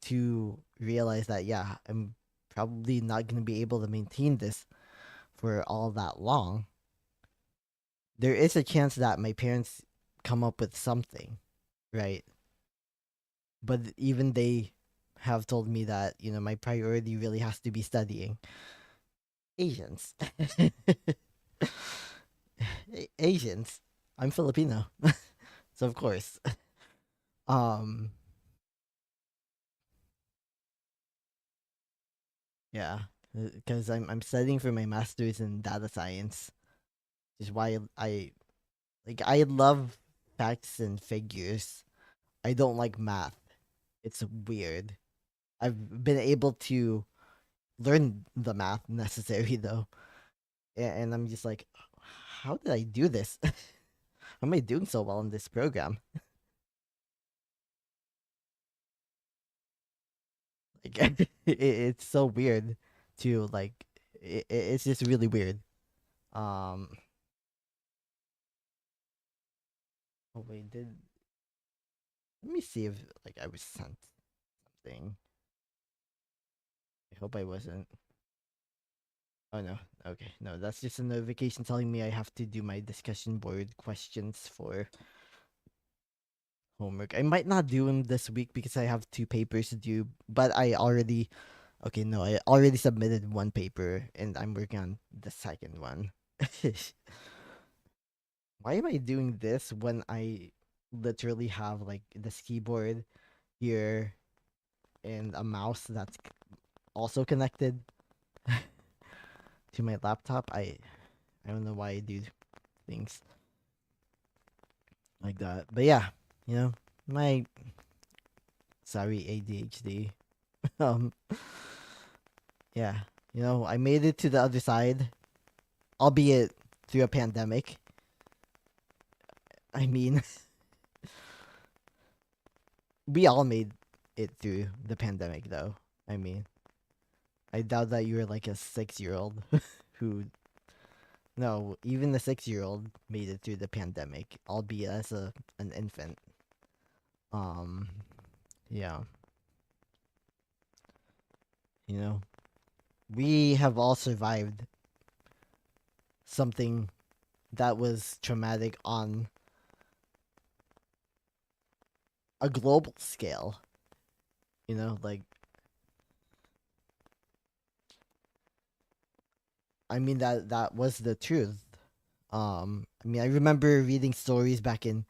to realize that yeah, I'm probably not gonna be able to maintain this for all that long. There is a chance that my parents come up with something, right? But even they have told me that my priority really has to be studying. Asians. Asians. I'm Filipino. So of course. Um yeah, cuz I'm studying for my masters in data science, which is why I love facts and figures. I don't like math. It's weird. I've been able to learn the math necessary though. And I'm just like, how did I do this? How am I doing so well in this program? Like, it's so weird to like, it's just really weird. Um, oh wait, let me see if like I was sent something. I hope I wasn't. Oh no. Okay. No, that's just a notification telling me I have to do my discussion board questions for homework. I might not do them this week because I have two papers to do, but I already okay, no, I already submitted one paper and I'm working on the second one. Why am I doing this when I literally have like this keyboard here and a mouse that's also connected to my laptop? I don't know why I do things like that. But yeah, you know, my sorry ADHD. um yeah, I made it to the other side, albeit through a pandemic. I mean, we all made it through the pandemic though. I mean, I doubt that you were like a 6-year-old who no, even the 6-year-old made it through the pandemic, albeit as an infant. Um yeah, you know, we have all survived something that was traumatic on a global scale. Like I mean that was the truth. I mean I remember reading stories back in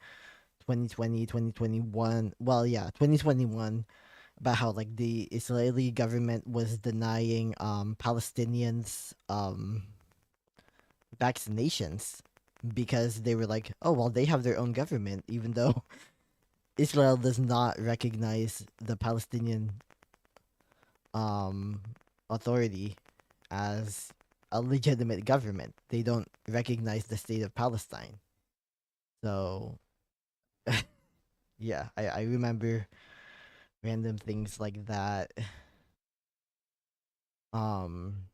2020, 2021. Well, yeah, 2021 about how like the Israeli government was denying Palestinians vaccinations because they were like, "Oh, well, they have their own government even though Israel does not recognize the Palestinian um authority as a legitimate government. They don't recognize the state of Palestine." So, yeah, I remember random things like that. Um,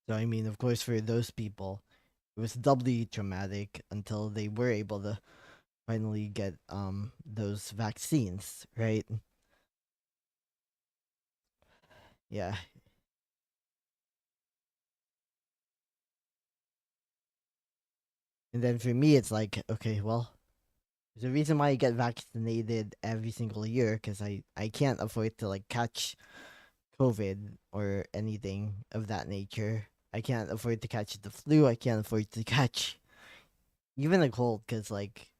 so I mean, of course, for those people, it was doubly traumatic until they were able to finally get those vaccines, right? Yeah, and then for me, it's like, okay, well, there's a reason why I get vaccinated every single year because I can't afford to like catch COVID or anything of that nature. I can't afford to catch the flu. I can't afford to catch even a cold because like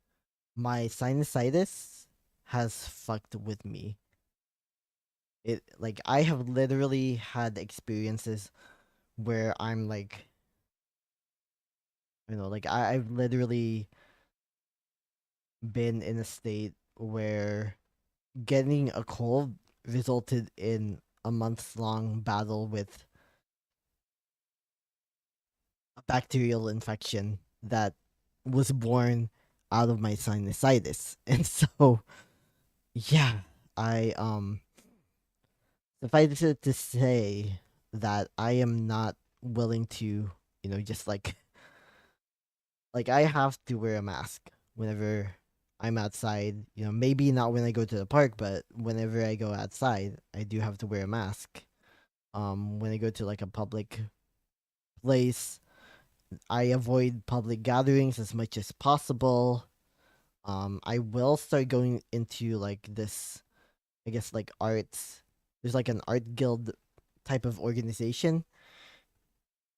my sinusitis has fucked with me. It like I have literally had experiences where I'm like, like I've literally been in a state where getting a cold resulted in a months long battle with a bacterial infection that was born out of my sinusitis. And so, yeah, I suffice it to say that I am not willing to, just like I have to wear a mask whenever I'm outside. Maybe not when I go to the park, but whenever I go outside, I do have to wear a mask. When I go to like a public place, I avoid public gatherings as much as possible. I will start going into like this, I guess, like arts. There's like an art guild type of organization,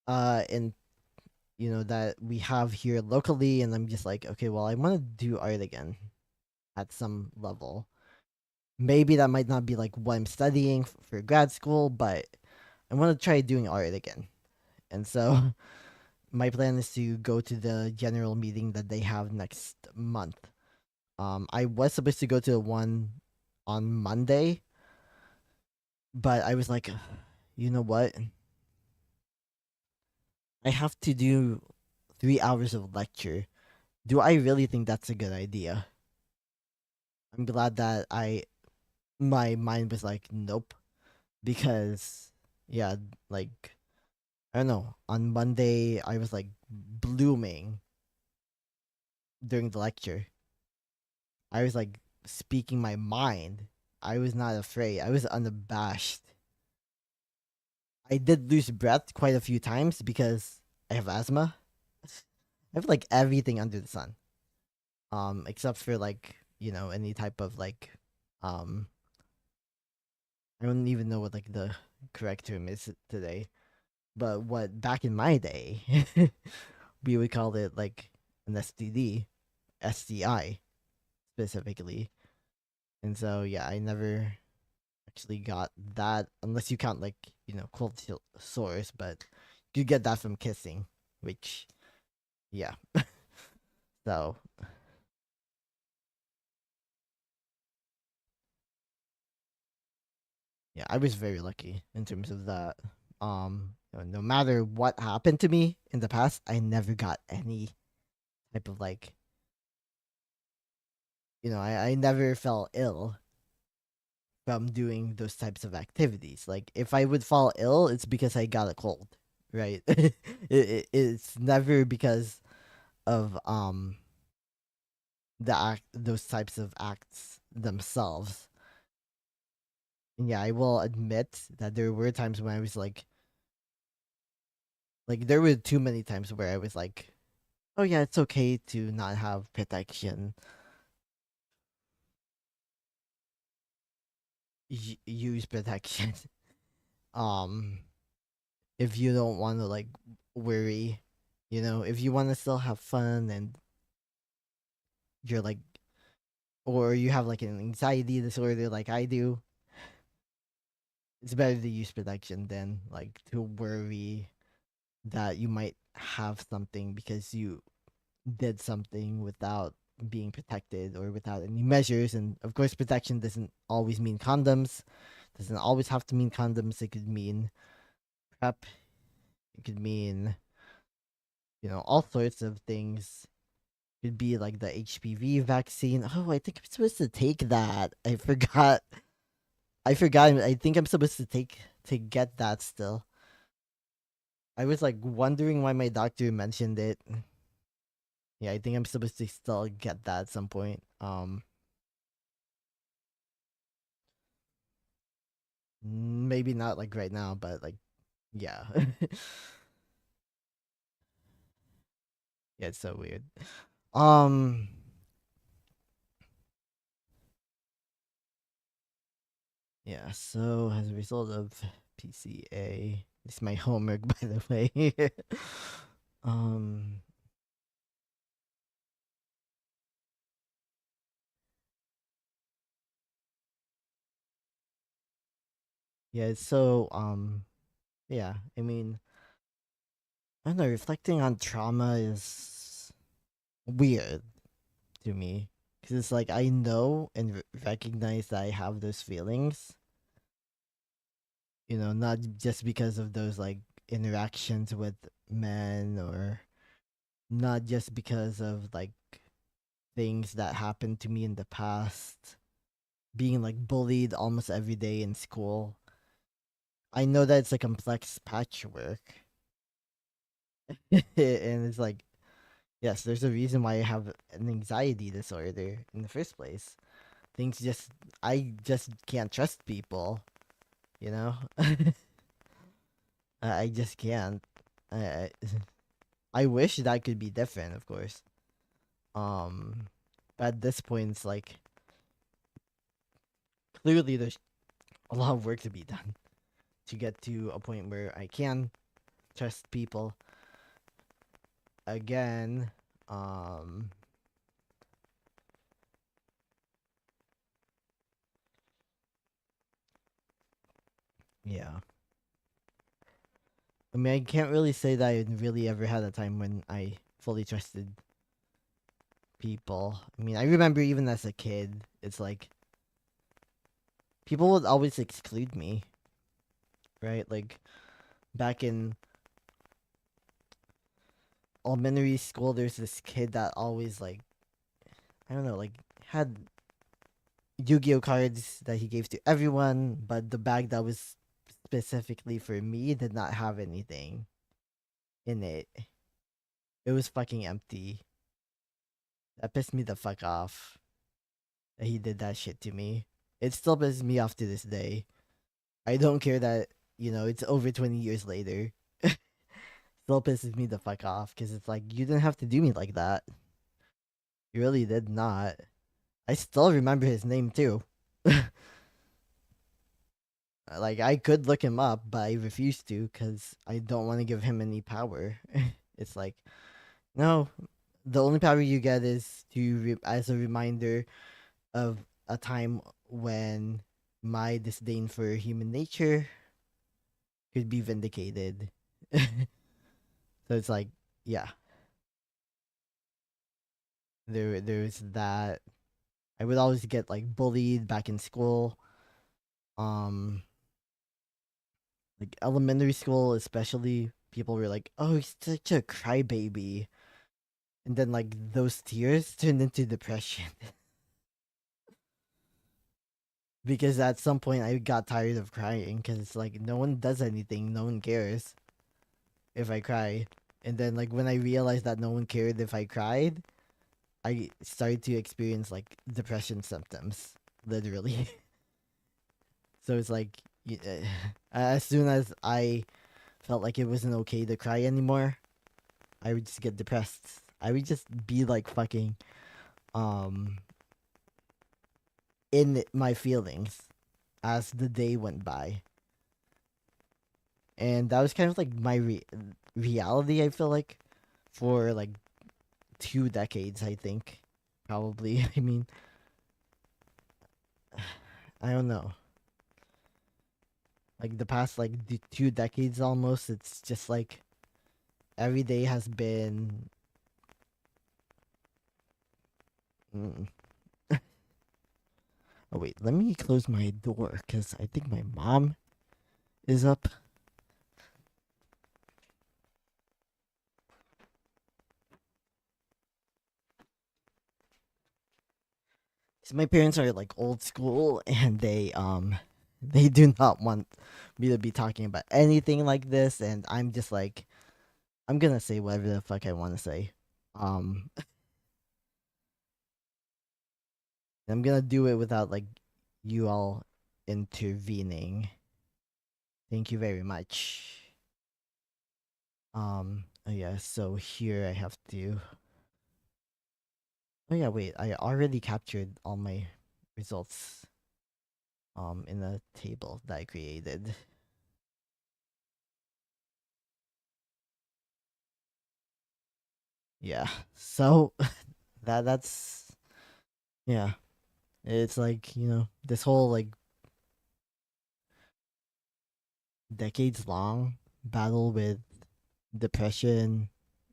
and that we have here locally, and I'm just like, okay, well, I want to do art again at some level. Maybe that might not be like what I'm studying for grad school, but I want to try doing art again. And so my plan is to go to the general meeting that they have next month. I was supposed to go to the one on Monday, but I was like, you know what? I have to do 3 hours of lecture. Do I really think that's a good idea? I'm glad that my mind was like, nope, because yeah, like I don't know. On Monday, I was like blooming during the lecture. I was like speaking my mind. I was not afraid. I was unabashed. I did lose breath quite a few times because I have asthma. I have like everything under the sun. Except for like, any type of like, um I don't even know what like the correct term is today. But what back in my day we would call it like an STD, STI specifically. And so yeah, I never actually got that unless you count like, cold sores, but you get that from kissing, which yeah. So yeah, I was very lucky in terms of that. No matter what happened to me in the past, I never got any type of like, I never felt ill from doing those types of activities. Like if I would fall ill, it's because I got a cold, right? It's never because of those types of acts themselves. And yeah, I will admit that there were times when I was like there were too many times where I was like, oh yeah, it's okay to not have protection. Use protection. um, if you don't want to like worry, if you want to still have fun and you're like, or you have like an anxiety disorder like I do, it's better to use protection than like to worry that you might have something because you did something without being protected or without any measures. And of course, protection doesn't always mean condoms, doesn't always have to mean condoms. It could mean prep, it could mean, all sorts of things. It could be like the HPV vaccine. Oh, I think I'm supposed to take that. I forgot. I forgot. I think I'm supposed to get that still. I was like wondering why my doctor mentioned it. Yeah, I think I'm supposed to still get that at some point. Maybe not like right now, but like yeah. Yeah, it's so weird. Um yeah, so as a result of PCA, it's my homework by the way. um yeah, so yeah, I mean, I don't know, reflecting on trauma is weird to me because it's like I know and recognize that I have those feelings, not just because of those like interactions with men, or not just because of like things that happened to me in the past, being like bullied almost every day in school. I know that it's a complex patchwork. And it's like, yes, there's a reason why I have an anxiety disorder in the first place. Things just, I just can't trust people, you know? I just can't. I, I wish that could be different, of course. Um, but at this point, it's like clearly there's a lot of work to be done to get to a point where I can trust people again. Um, yeah. I mean, I can't really say that I really ever had a time when I fully trusted people. I mean, I remember even as a kid, it's like people would always exclude me, right? Like back in elementary school, there's this kid that always like, I don't know, like had Yu-Gi-Oh cards that he gave to everyone, but the bag that was specifically for me did not have anything in it. It was fucking empty. That pissed me the fuck off that he did that shit to me. It still pisses me off to this day. I don't care that. it's over 20 years later. Still pisses me the fuck off because it's like, you didn't have to do me like that. You really did not. I still remember his name too. Like, I could look him up, but I refuse to because I don't want to give him any power. It's like, no, the only power you get is as a reminder of a time when my disdain for human nature could be vindicated. So it's like, yeah, there's that. I would always get like bullied back in school. Um, like elementary school, especially, people were like, "Oh, he's such a crybaby," and then like those tears turned into depression because at some point I got tired of crying because it's like no one does anything, no one cares if I cry, and then like when I realized that no one cared if I cried, I started to experience like depression symptoms, literally. So it's like, as soon as I felt like it wasn't okay to cry anymore, I would just get depressed. I would just be like fucking um in my feelings as the day went by. And that was kind of like my reality, I feel like, for like 2 decades, I think. Probably. I mean, I don't know. Like the past like 2 decades almost, it's just like every day has been. Mm. Oh wait, let me close my door because I think my mom is up. 'Cause my parents are like old school and they do not want me to be talking about anything like this, and I'm just like, I'm gonna say whatever the fuck I want to say. Um, I'm gonna do it without like you all intervening. Thank you very much. Oh yeah, so here I have to. Oh yeah, wait, I already captured all my results in a table that I created. Yeah. So that's yeah. It's like, this whole like decades long battle with depression,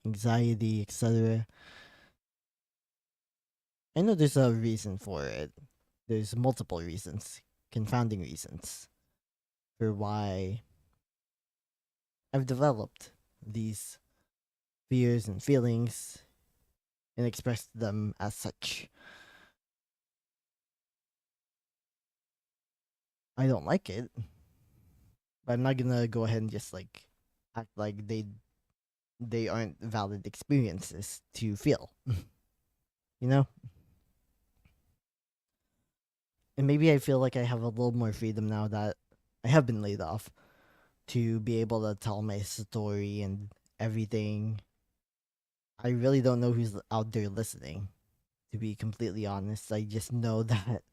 anxiety, etc. I know there's a reason for it. There's multiple reasons, confounding reasons for why I've developed these fears and feelings and expressed them as such. I don't like it, but I'm not gonna go ahead and just like act like they aren't valid experiences to feel. you know? And maybe I feel like I have a little more freedom now that I have been laid off to be able to tell my story and everything. I really don't know who's out there listening, to be completely honest. I just know that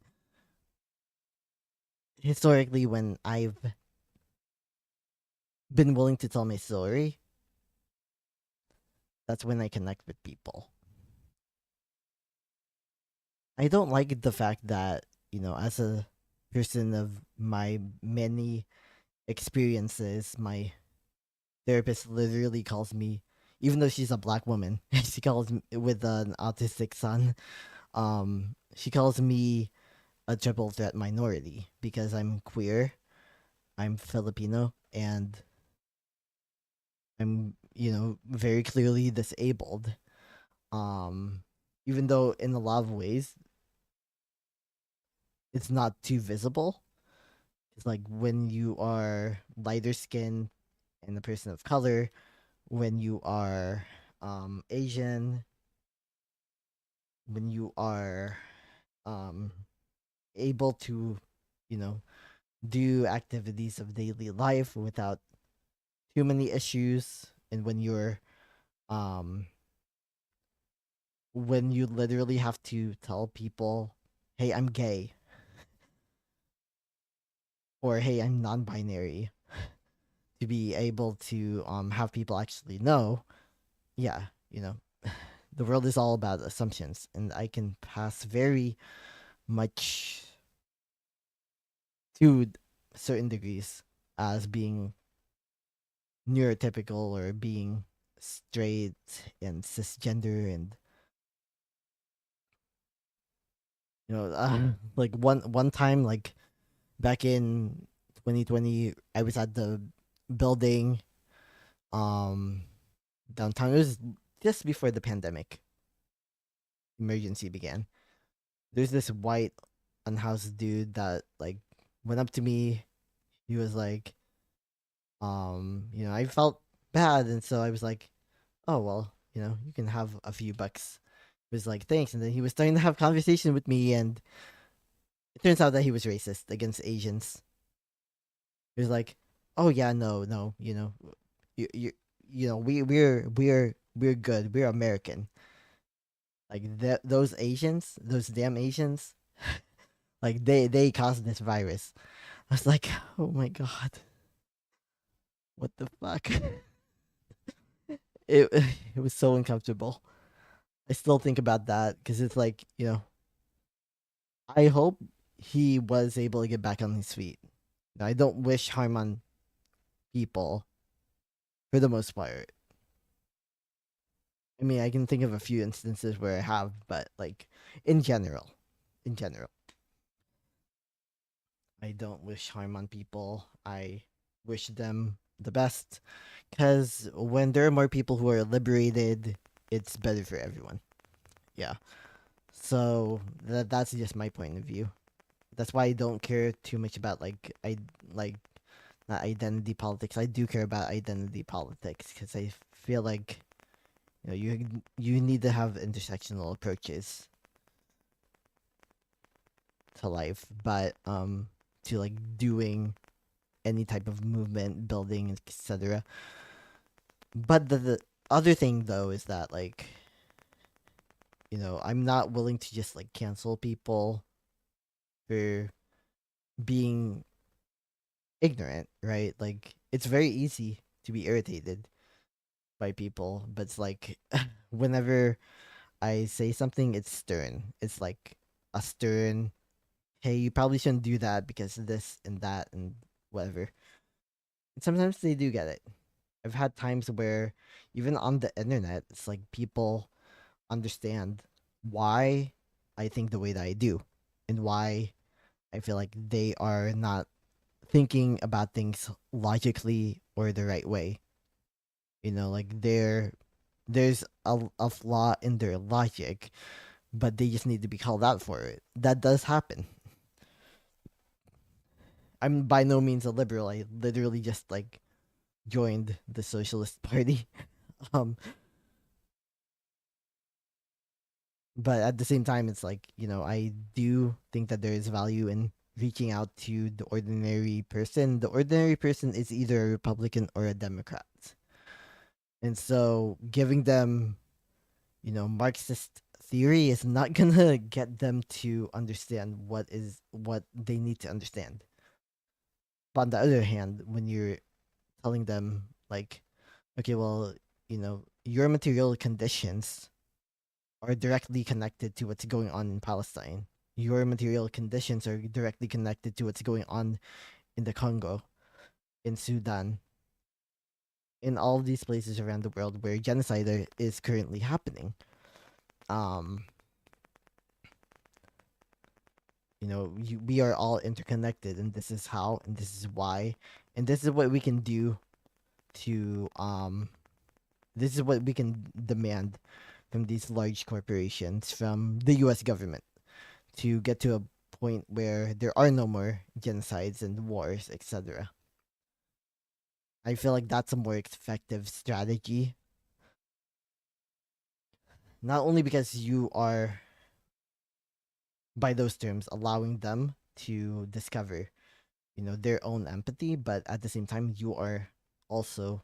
historically, when I've been willing to tell my story, that's when I connect with people. I don't like the fact that, as a person of my many experiences, my therapist literally calls me, even though she's a black woman, she calls me with an autistic son. She calls me a triple threat minority because I'm queer, I'm Filipino, and I'm very clearly disabled. Um, Even though in a lot of ways it's not too visible. It's like when you are lighter skinned and a person of color, when you are Asian, when you are um able to, you know, do activities of daily life without too many issues, and um when you literally have to tell people, "Hey, I'm gay," or "Hey, I'm non-binary," to be able to have people actually know, yeah, you know, the world is all about assumptions, and I can pass very much to certain degrees as being neurotypical or being straight and cisgender, and like one time, like back in 2020, I was at the building um downtown. It was just before the pandemic emergency began. There's this white unhoused dude that like went up to me. He was like, I felt bad, and so I was like, oh well, you can have a few bucks. He was like, thanks, and then he was starting to have conversation with me, and it turns out that he was racist against Asians. He was like, oh yeah, no, no, you we're good. We're American. Like those Asians, those damn Asians, like they caused this virus. I was like, oh my god, what the fuck? it it was so uncomfortable. I still think about that because it's like, I hope he was able to get back on his feet. I don't wish harm on people for the most part. I mean, I can think of a few instances where I have, but like in general, in general, I don't wish harm on people. I wish them the best because when there are more people who are liberated, it's better for everyone. Yeah. So that's just my point of view. That's why I don't care too much about like not identity politics. I do care about identity politics because I feel like you need to have intersectional approaches to life, but to like doing any type of movement, building, etc. But the other thing though is that like I'm not willing to just like cancel people for being ignorant, right? Like it's very easy to be irritated by people, but it's like whenever I say something, it's stern. It's like a stern, hey, you probably shouldn't do that because of this and that and whatever. And sometimes they do get it. I've had times where even on the internet, it's like people understand why I think the way that I do and why I feel like they are not thinking about things logically or the right way. Like there's a flaw in their logic, but they just need to be called out for it. That does happen. I'm by no means a liberal. I literally just like joined the Socialist Party. Um, but at the same time, it's like I do think that there is value in reaching out to the ordinary person. The ordinary person is either a Republican or a Democrat, and so giving them Marxist theory is not gonna get them to understand what they need to understand. But on the other hand, when you're telling them like, okay, well, your material conditions are directly connected to what's going on in Palestine. Your material conditions are directly connected to what's going on in the Congo, in Sudan, in all these places around the world where genocide is currently happening. Um, we are all interconnected, and this is how, and this is why, and this is what we can do to this is what we can demand from these large corporations, from the US government, to get to a point where there are no more genocides and wars, etc. I feel like that's a more effective strategy. Not only because you are, by those terms, allowing them to discover their own empathy, but at the same time you are also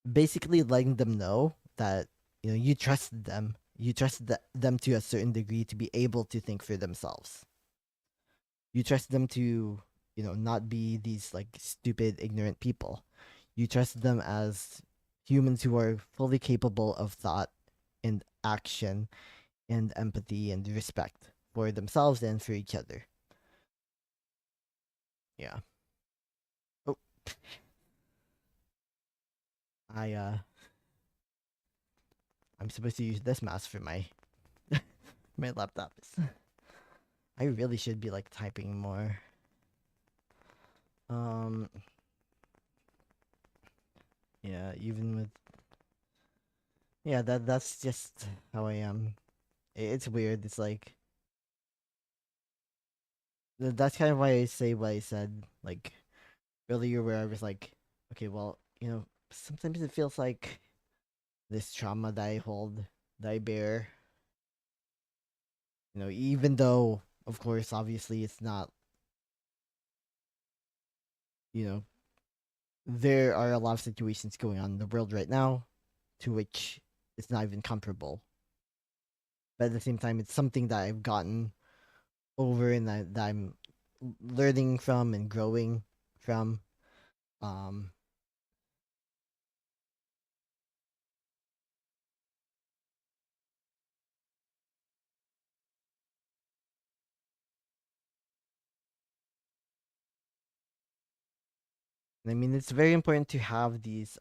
basically letting them know that you trust them. You trust them to a certain degree to be able to think for themselves. You trust them to not be these like stupid ignorant people. You trust them as humans who are fully capable of thought and action and empathy and respect for themselves and for each other. Yeah. Oh, I I'm supposed to use this mouse for my laptop. I really should be like typing more. Um yeah, even with yeah, that's just how I am. It's weird. It's like that's kind of why I say what I said like earlier where I was like, okay, well, sometimes it feels like this trauma that I hold, that I bear, even though of course obviously it's not, you know, there are a lot of situations going on in the world right now to which it's not even comparable. But at the same time, it's something that I've gotten over and that I'm learning from and growing from. Um, I mean, it's very important to have these.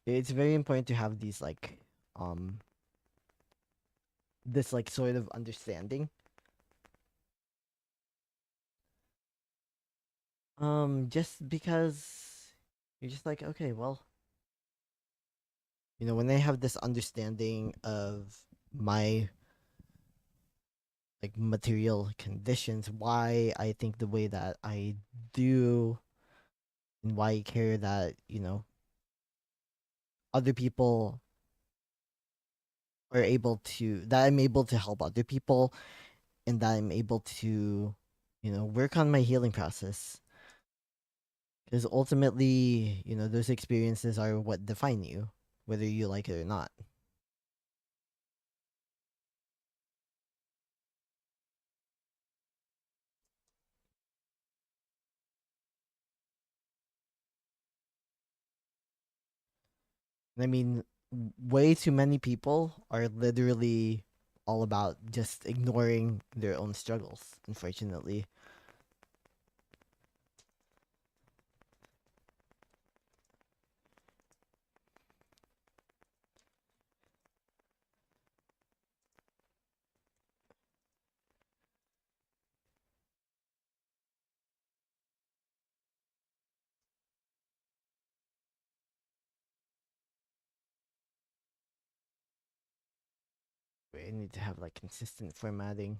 It's very important to have these like um this like sort of understanding. Just because you're just like, okay, well, when I have this understanding of my like material conditions, why I think the way that I do, and why I care that other people are able to that I'm able to help other people, and that I'm able to work on my healing process, because ultimately those experiences are what define you, whether you like it or not. I mean, way too many people are literally all about just ignoring their own struggles, unfortunately. I need to have like consistent formatting.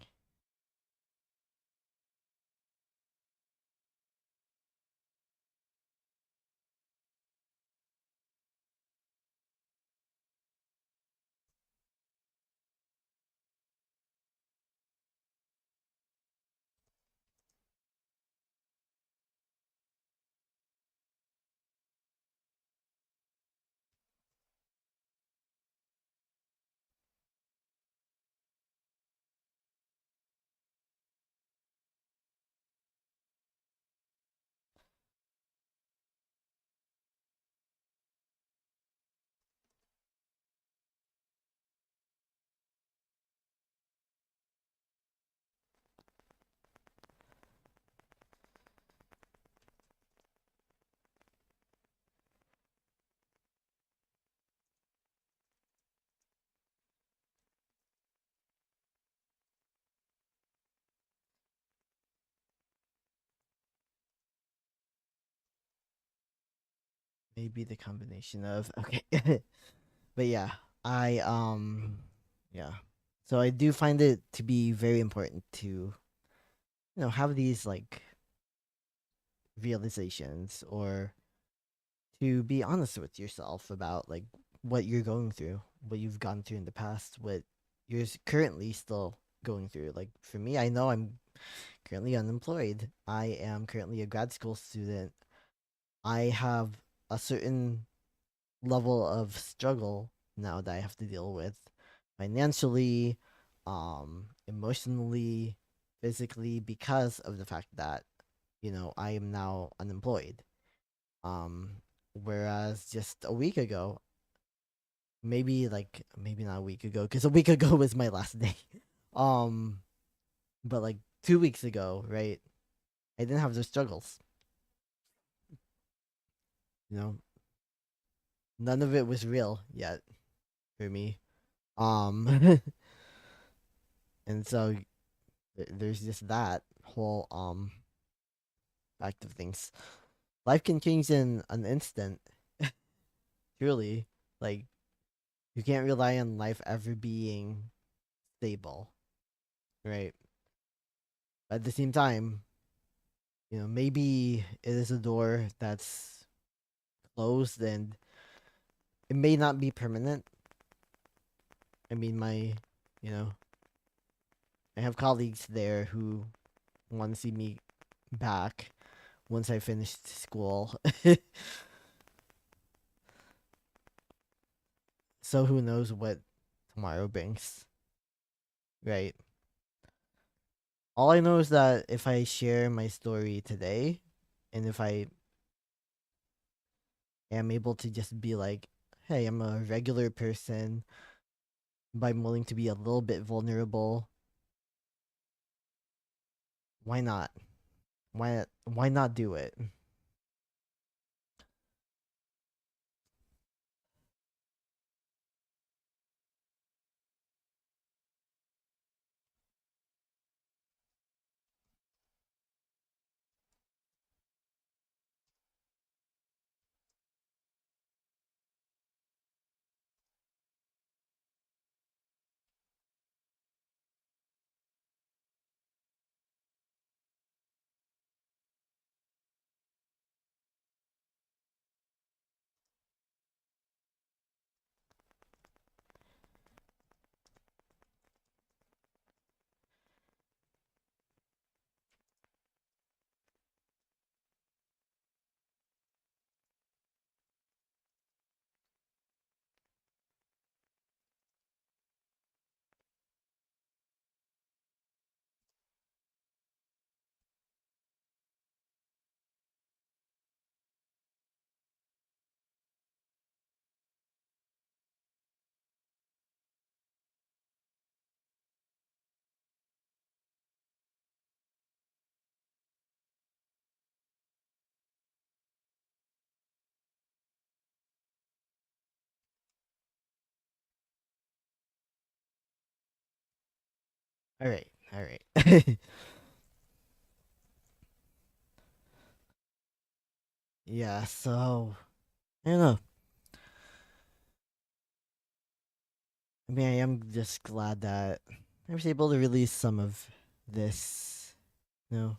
Maybe the combination of okay. But yeah, I yeah. So I do find it to be very important to have these like realizations, or to be honest with yourself about like what you're going through, what you've gone through in the past, what you're currently still going through. Like for me, I know I'm currently unemployed. I am currently a grad school student. I have a certain level of struggle now that I have to deal with financially, emotionally, physically, because of the fact that, I am now unemployed. Um, Whereas just a week ago, maybe not a week ago, because a week ago was my last day. Um, but like 2 weeks ago, right? I didn't have those struggles. You know, none of it was real yet for me. Um, and so there's just that whole fact of things. Life can change in an instant. Truly, like you can't rely on life ever being stable, right? But at the same time, maybe it is a door that's closed and it may not be permanent. I mean, you know, I have colleagues there who want to see me back once I finish school. So who knows what tomorrow brings, right? All I know is that if I share my story today, and if I am able to just be like, hey, I'm a regular person, but I'm willing to be a little bit vulnerable, why not? Why not do it? All right, all right. Yeah, so I don't know. I mean, I am just glad that I was able to release some of this. I feel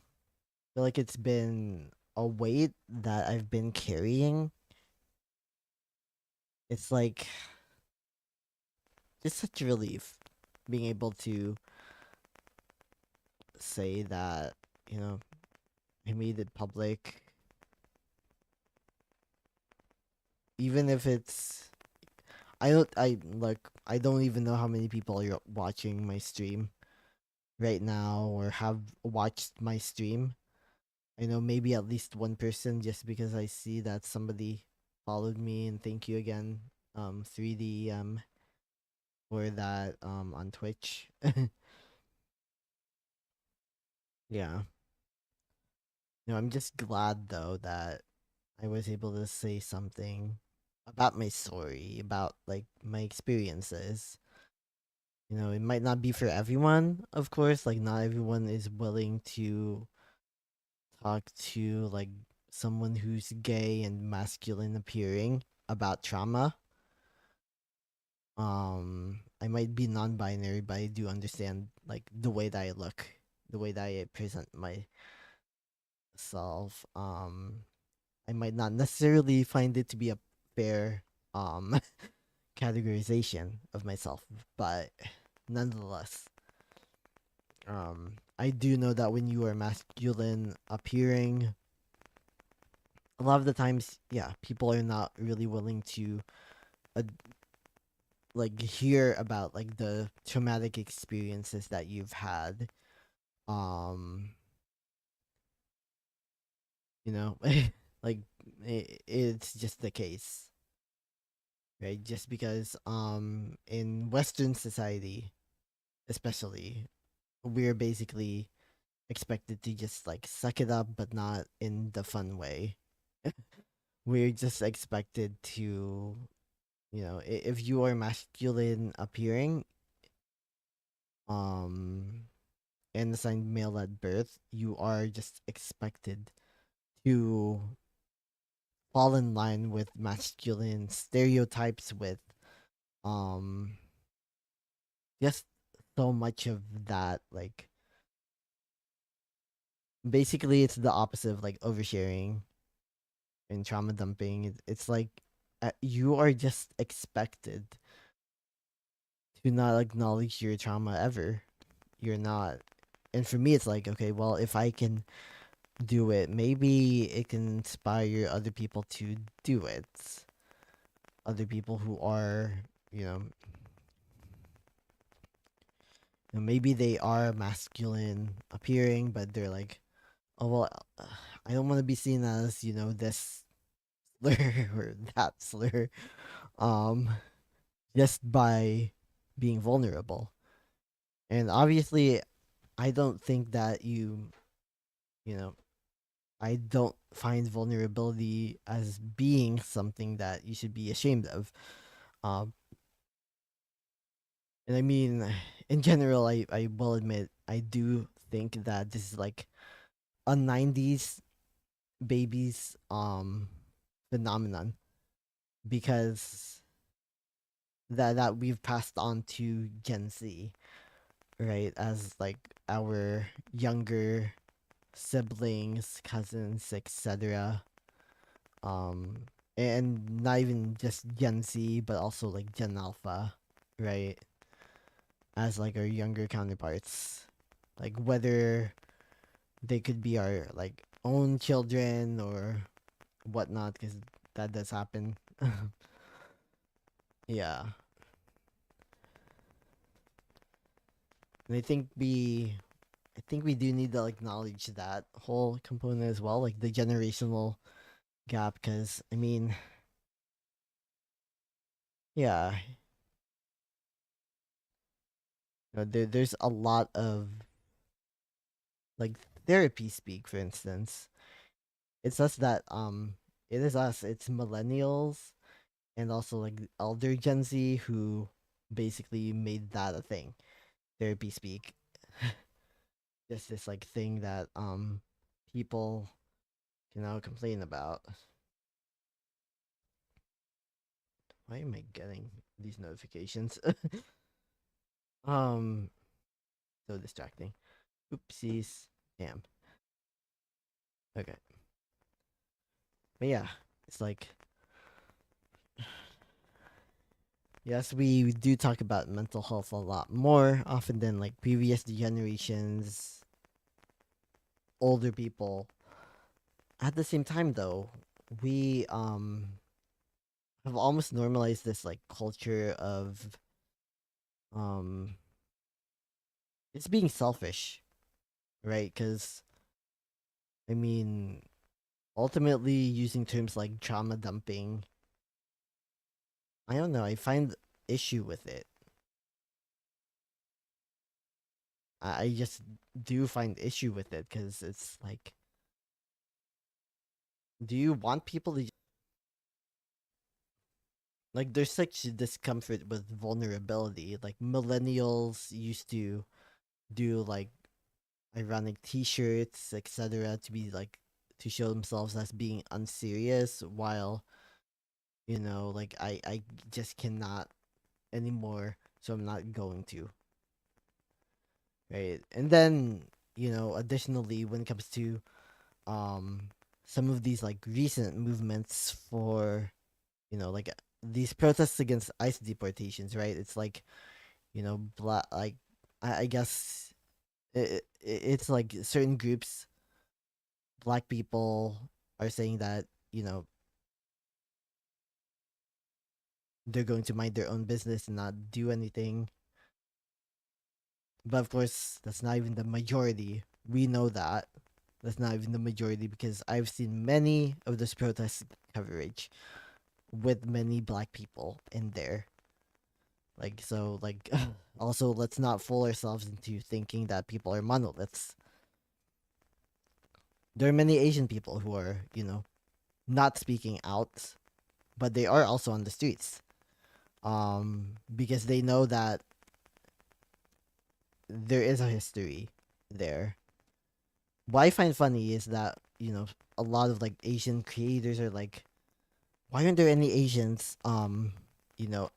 like it's been a weight that I've been carrying. It's like just such a relief being able to say that, you know, I made it public, even if it's I don't even know how many people are watching my stream right now or have watched my stream. I know maybe at least one person, just because I see that somebody followed me, and thank you again, 3D for that on Twitch. Yeah. I'm just glad though that I was able to say something about my story, about like my experiences. It might not be for everyone, of course. Like not everyone is willing to talk to like someone who's gay and masculine appearing about trauma. I might be non-binary, but I do understand like the way that I look, the way that I present self, I might not necessarily find it to be a fair um categorization of myself, but nonetheless, I do know that when you are masculine appearing, a lot of the times, yeah, people are not really willing to uh, like hear about like the traumatic experiences that you've had. Um, you know, like it's just the case, right? Just because in Western society, especially, we're basically expected to just like suck it up, but not in the fun way. We're just expected to, if you are masculine appearing, um, and assigned male at birth, you are just expected to fall in line with masculine stereotypes with um just so much of that, like basically it's the opposite of like oversharing and trauma dumping. It's like you are just expected to not acknowledge your trauma ever. You're not. And for me, it's like, okay, well, if I can do it, maybe it can inspire other people to do it. Other people who are, you know, maybe they are masculine appearing, but they're like, oh, well, I don't want to be seen as, this slur or that slur. Um, just by being vulnerable. And obviously, I don't think that you know, I don't find vulnerability as being something that you should be ashamed of. Um, and I mean, in general, I will admit, I do think that this is like a 90s babies phenomenon because that we've passed on to Gen Z, right? As like our younger siblings, cousins, etc. Um, and not even just Gen Z, but also like Gen Alpha, right? As like our younger counterparts, like whether they could be our like own children or whatnot, because that does happen. Yeah, and I think we do need to acknowledge that whole component as well, like the generational gap, because I mean, yeah, there's a lot of like therapy speak, for instance. It's us that it is us, it's millennials and also like elder Gen Z who basically made that a thing. Therapy speak. Just this like thing that people can now complain about. Why am I getting these notifications? um so distracting. Oopsies. Damn. Okay. But yeah, it's like yes, we do talk about mental health a lot more often than like previous generations, older people. At the same time, though, we have almost normalized this like culture of um it's being selfish, right? Because I mean, ultimately, using terms like trauma dumping, I don't know. I find issue with it. I just do find issue with it because it's like, do you want people to like? There's such discomfort with vulnerability. Like millennials used to do like ironic T-shirts, etc., to be like to show themselves as being unserious, while like I just cannot anymore, so I'm not going to, right? And then additionally, when it comes to um some of these like recent movements for, like these protests against ICE deportations, right? It's like, black, like I guess it's like certain groups, black people are saying that, you know they're going to mind their own business and not do anything. But of course, that's not even the majority. We know that. That's not even the majority because I've seen many of this protest coverage with many black people in there. Like, so, like, also, let's not fool ourselves into thinking that people are monoliths. There are many Asian people who are, not speaking out, but they are also on the streets. Because they know that there is a history there. What I find funny is that, a lot of like Asian creators are like, why aren't there any Asians? You know,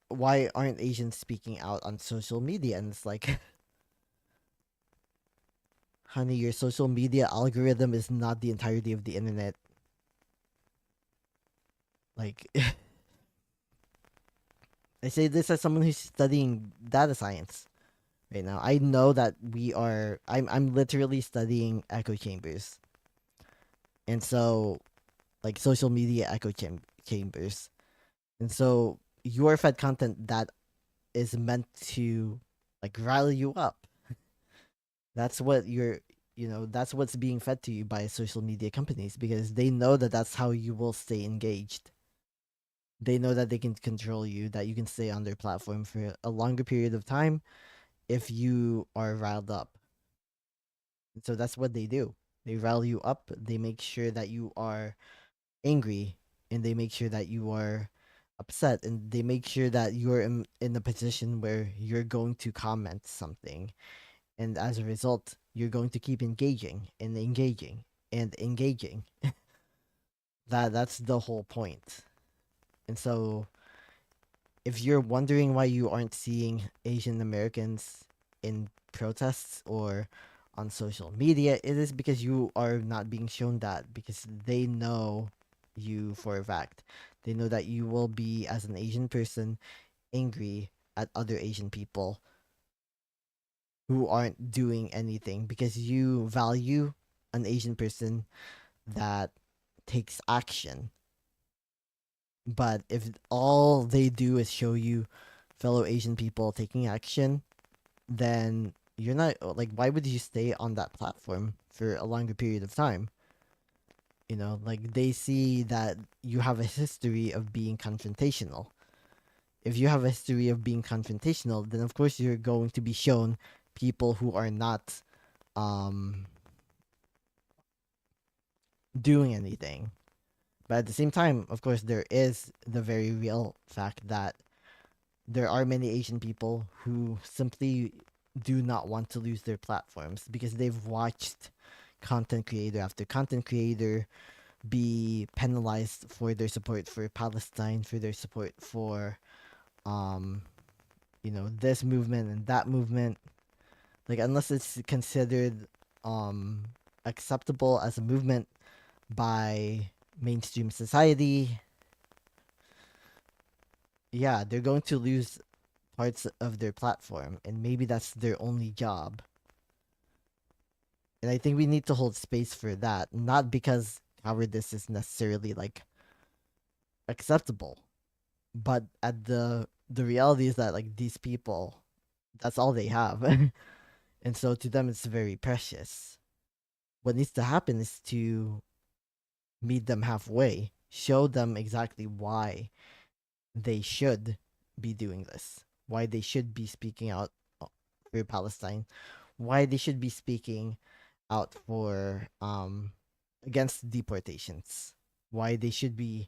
why aren't Asians speaking out on social media? And it's like, honey, your social media algorithm is not the entirety of the internet. Like, I say this as someone who's studying data science right now. I know that I'm literally studying echo chambers. And so, like, social media chambers. And so you're fed content that is meant to like rile you up. That's what that's what's being fed to you by social media companies because they know that that's how you will stay engaged. They know that they can control you, that you can stay on their platform for a longer period of time if you are riled up. And so that's what they do. They rile you up. They make sure that you are angry and they make sure that you are upset and they make sure that you're in a position where you're going to comment something, and as a result you're going to keep engaging and engaging and engaging. That's the whole point. And so if you're wondering why you aren't seeing Asian Americans in protests or on social media, it is because you are not being shown that, because they know you for a fact. They know that you will be, as an Asian person, angry at other Asian people who aren't doing anything because you value an Asian person that takes action. But if all they do is show you fellow Asian people taking action, then you're not like, why would you stay on that platform for a longer period of time? Like they see that you have a history of being confrontational. If you have a history of being confrontational, then of course you're going to be shown people who are not um doing anything. But at the same time, of course, there is the very real fact that there are many Asian people who simply do not want to lose their platforms because they've watched content creator after content creator be penalized for their support for Palestine, for their support for um this movement and that movement. Like, unless it's considered um acceptable as a movement by mainstream society, yeah, they're going to lose parts of their platform, and maybe that's their only job. And I think we need to hold space for that, not because cowardice is necessarily like acceptable, but at the reality is that like these people, that's all they have. And so to them it's very precious. What needs to happen is to meet them halfway, show them exactly why they should be doing this, why they should be speaking out for Palestine, why they should be speaking out for against deportations, why they should be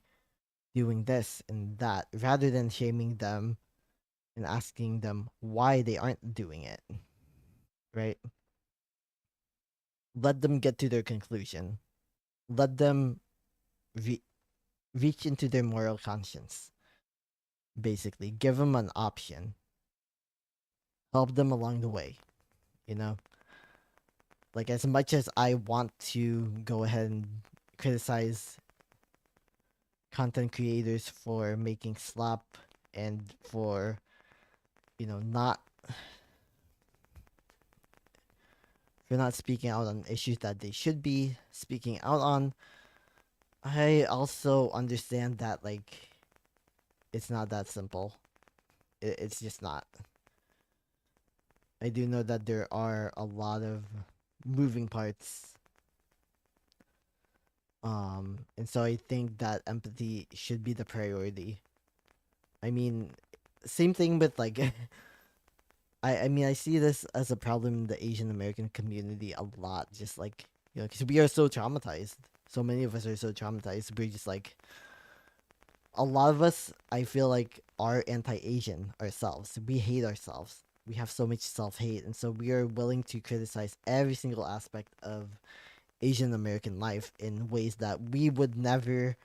doing this and that, rather than shaming them and asking them why they aren't doing it. Right? Let them get to their conclusion. Let them re- reach into their moral conscience. Basically, give them an option. Help them along the way. You know. Like, as much as I want to go ahead and criticize content creators for making slap and for, not for not speaking out on issues that they should be speaking out on, I also understand that, like, it's not that simple. It's just not. I do know that there are a lot of moving parts. And so I think that empathy should be the priority. I mean, same thing with, like, I mean, I see this as a problem in the Asian American community a lot. Just like, because we are so traumatized. So many of us are so traumatized. We're just like, a lot of us, I feel like, are anti-Asian ourselves. We hate ourselves. We have so much self-hate, and so we are willing to criticize every single aspect of Asian American life in ways that we would never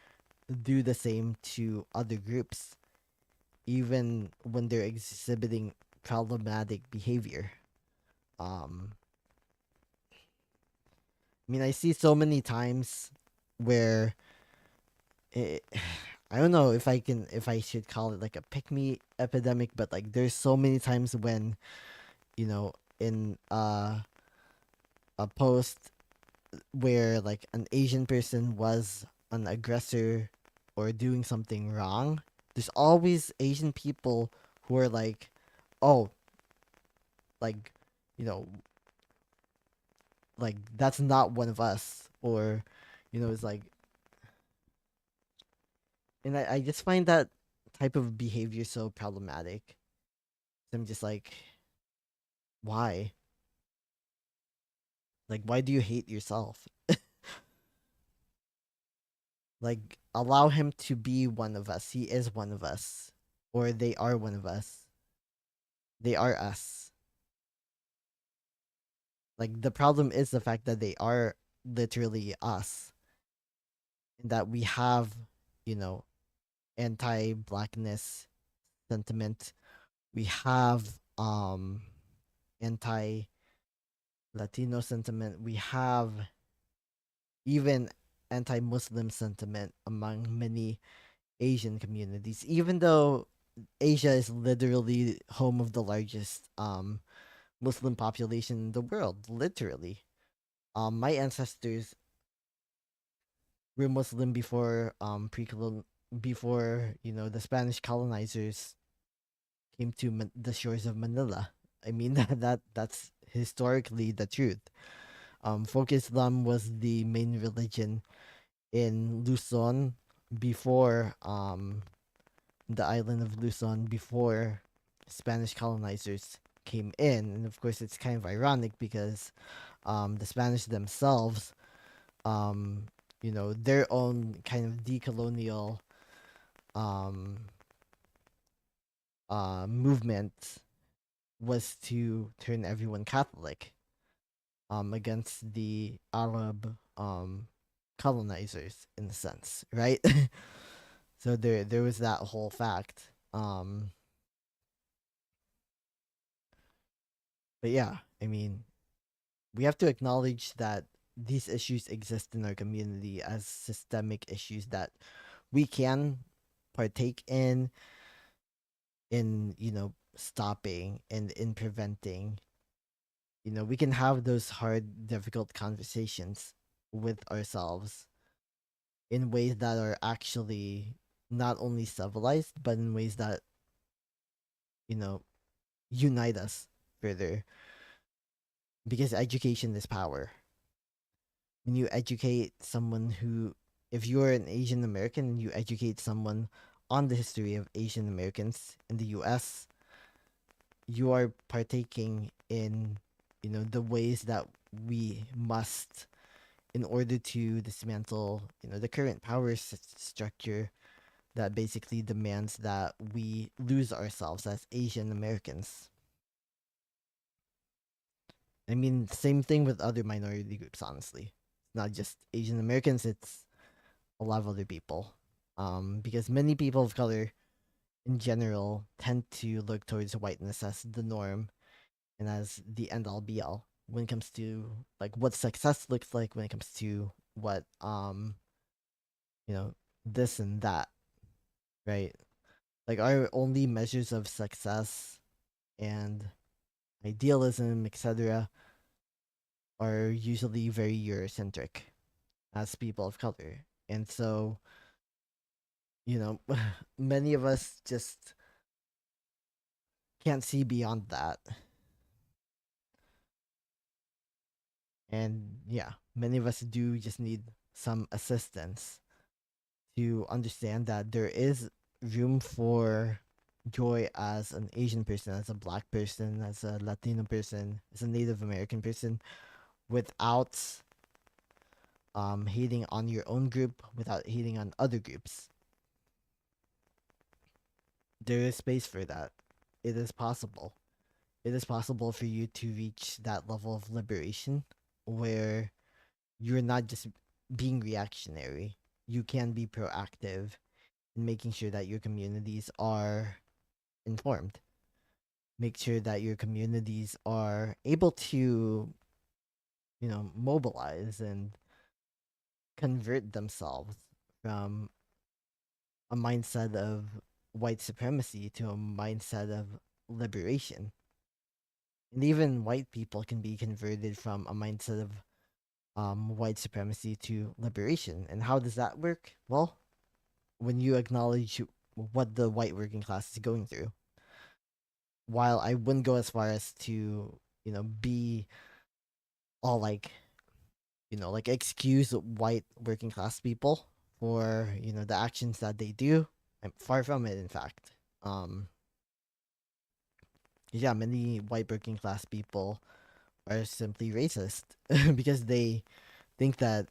do the same to other groups, even when they're exhibiting problematic behavior. Um, I mean, I see so many times where it, I don't know if I should call it like a pick me epidemic, but like there's so many times when, in a post where like an Asian person was an aggressor or doing something wrong, there's always Asian people who are like, oh, like, you know, like that's not one of us, or, it's like, and I just find that type of behavior so problematic. I'm just like, why? Like, why do you hate yourself? Like, allow him to be one of us. He is one of us, or they are one of us. They are us. Like, the problem is the fact that they are literally us, and that we have, you know, anti-blackness sentiment. We have anti-Latino sentiment. We have even anti-Muslim sentiment among many Asian communities, even though Asia is literally home of the largest Muslim population in the world, literally. My ancestors were Muslim before before, the Spanish colonizers came to the shores of Manila. I mean, that's historically the truth. Folk Islam was the main religion in Luzon before the island of Luzon, before Spanish colonizers came in. And of course, it's kind of ironic because the Spanish themselves, um, their own kind of decolonial um, movement was to turn everyone Catholic against the Arab colonizers, in a sense, right? So there was that whole fact. But yeah, I mean, we have to acknowledge that these issues exist in our community as systemic issues that we can partake in stopping and in preventing. We can have those hard, difficult conversations with ourselves in ways that are actually not only civilized, but in ways that, you know, unite us further. Because education is power. When you educate someone who, if you're an Asian American, you educate someone on the history of Asian Americans in the US, you are partaking in, the ways that we must, in order to dismantle, the current power structure that basically demands that we lose ourselves as Asian Americans. I mean, same thing with other minority groups, honestly. Not just Asian Americans, it's a lot of other people. Because many people of color in general tend to look towards whiteness as the norm and as the end all be all. when it comes to like what success looks like, when it comes to what you know, this and that, right? Like our only measures of success and idealism, etc., are usually very Eurocentric as people of color. And so, you know, many of us just can't see beyond that. And yeah, many of us do just need some assistance to understand that there is room for joy as an Asian person, as a black person, as a Latino person, as a Native American person, without hating on your own group, without hating on other groups. There is space for that. It is possible. It is possible for you to reach that level of liberation where you're not just being reactionary. You can be proactive in making sure that your communities are informed. Make sure that your communities are able to, mobilize and convert themselves from a mindset of white supremacy to a mindset of liberation. And even white people can be converted from a mindset of white supremacy to liberation. And how does that work? Well, when you acknowledge what the white working class is going through. While I wouldn't go as far as to, be all like, like excuse white working class people for, the actions that they do. I'm far from it, in fact. Um, yeah, many white working class people are simply racist because they think that,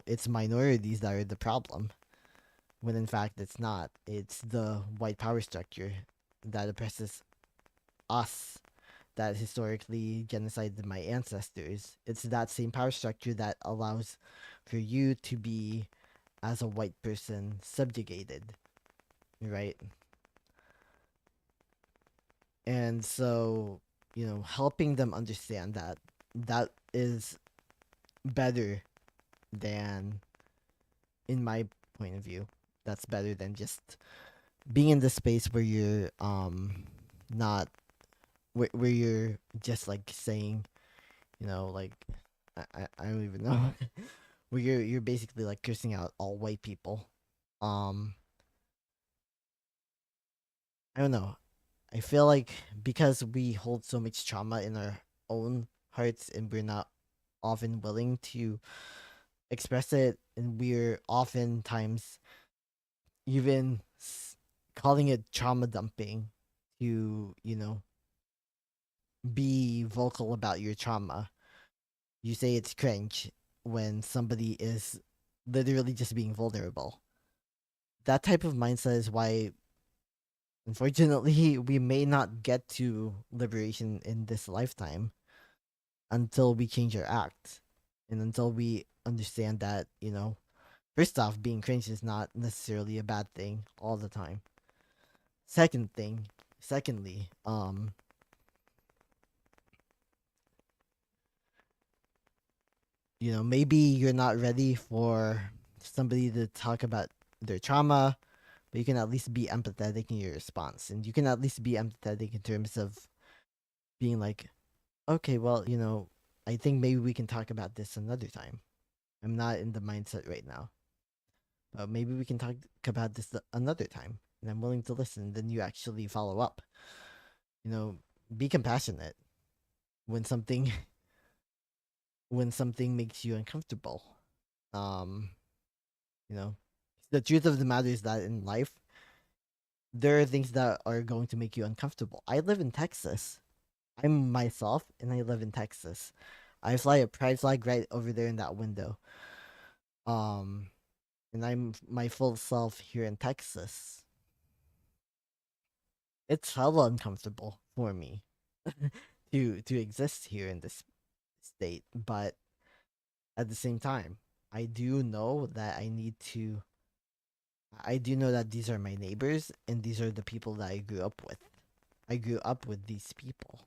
it's minorities that are the problem, when in fact it's not. It's the white power structure that oppresses us, that historically genocided my ancestors. It's that same power structure that allows for you to be, as a white person, subjugated, right? And so, helping them understand that that is better than, in my point of view, that's better than just being in the space where you're not where you're just like saying, like I don't even know. Where you're basically like cursing out all white people. Um I don't know. I feel like because we hold so much trauma in our own hearts and we're not often willing to express it, and we're oftentimes even calling it trauma dumping to, be vocal about your trauma. You say it's cringe when somebody is literally just being vulnerable. That type of mindset is why, unfortunately, we may not get to liberation in this lifetime until we change our act and until we understand that, first off, being cringe is not necessarily a bad thing all the time. Secondly, maybe you're not ready for somebody to talk about their trauma, but you can at least be empathetic in your response. And you can at least be empathetic in terms of being like, okay, well, I think maybe we can talk about this another time. I'm not in the mindset right now, but maybe we can talk about this another time. And I'm willing to listen. Then you actually follow up. You know, be compassionate when something when something makes you uncomfortable. Um, you know, the truth of the matter is that in life, there are things that are going to make you uncomfortable. I live in Texas. I'm myself, and I live in Texas. I fly a pride flag right over there in that window. Um, and I'm my full self here in Texas. It's hella uncomfortable for me to exist here in this state, but at the same time, I do know that I do know that these are my neighbors and these are the people that I grew up with. I grew up with these people.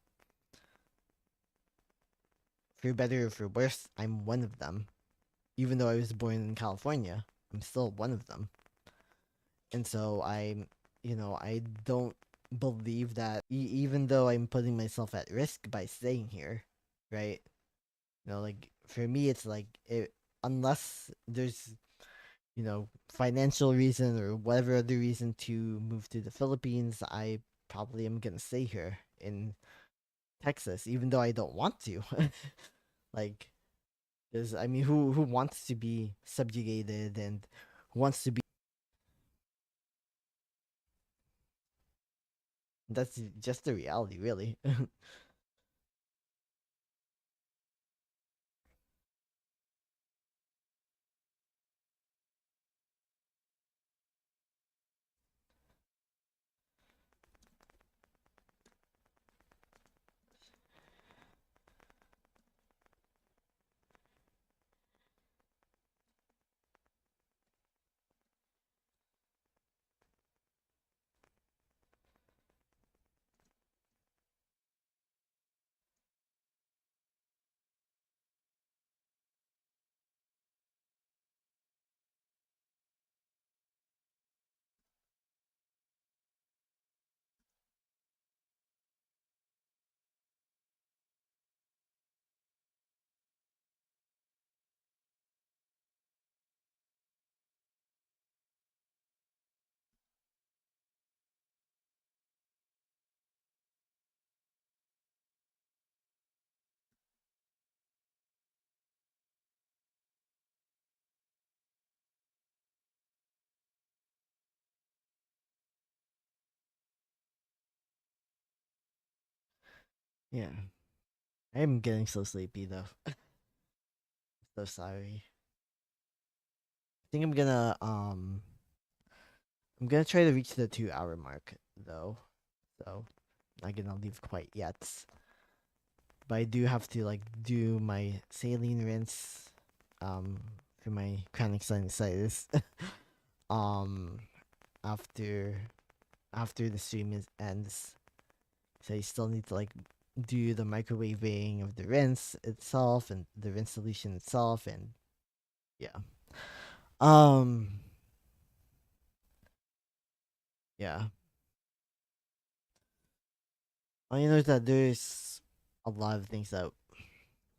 for better or for worse, I'm one of them. Even though I was born in California, I'm still one of them. And so I don't believe that even though I'm putting myself at risk by staying here, right? Like for me, it's like unless there's financial reason or whatever other reason to move to the Philippines, I probably am gonna stay here in Texas, even though I don't want to. Like, because I mean, who wants to be subjugated and who wants to be? That's just the reality, really. Yeah, I'm getting so sleepy though. So sorry. I think I'm gonna try to reach the 2 hour mark though. So not gonna leave quite yet. But I do have to like do my saline rinse for my chronic sinusitis. um after the stream ends. So I still need to like do the microwaving of the rinse itself and the rinse solution itself and yeah. Um yeah. I know that there's a lot of things that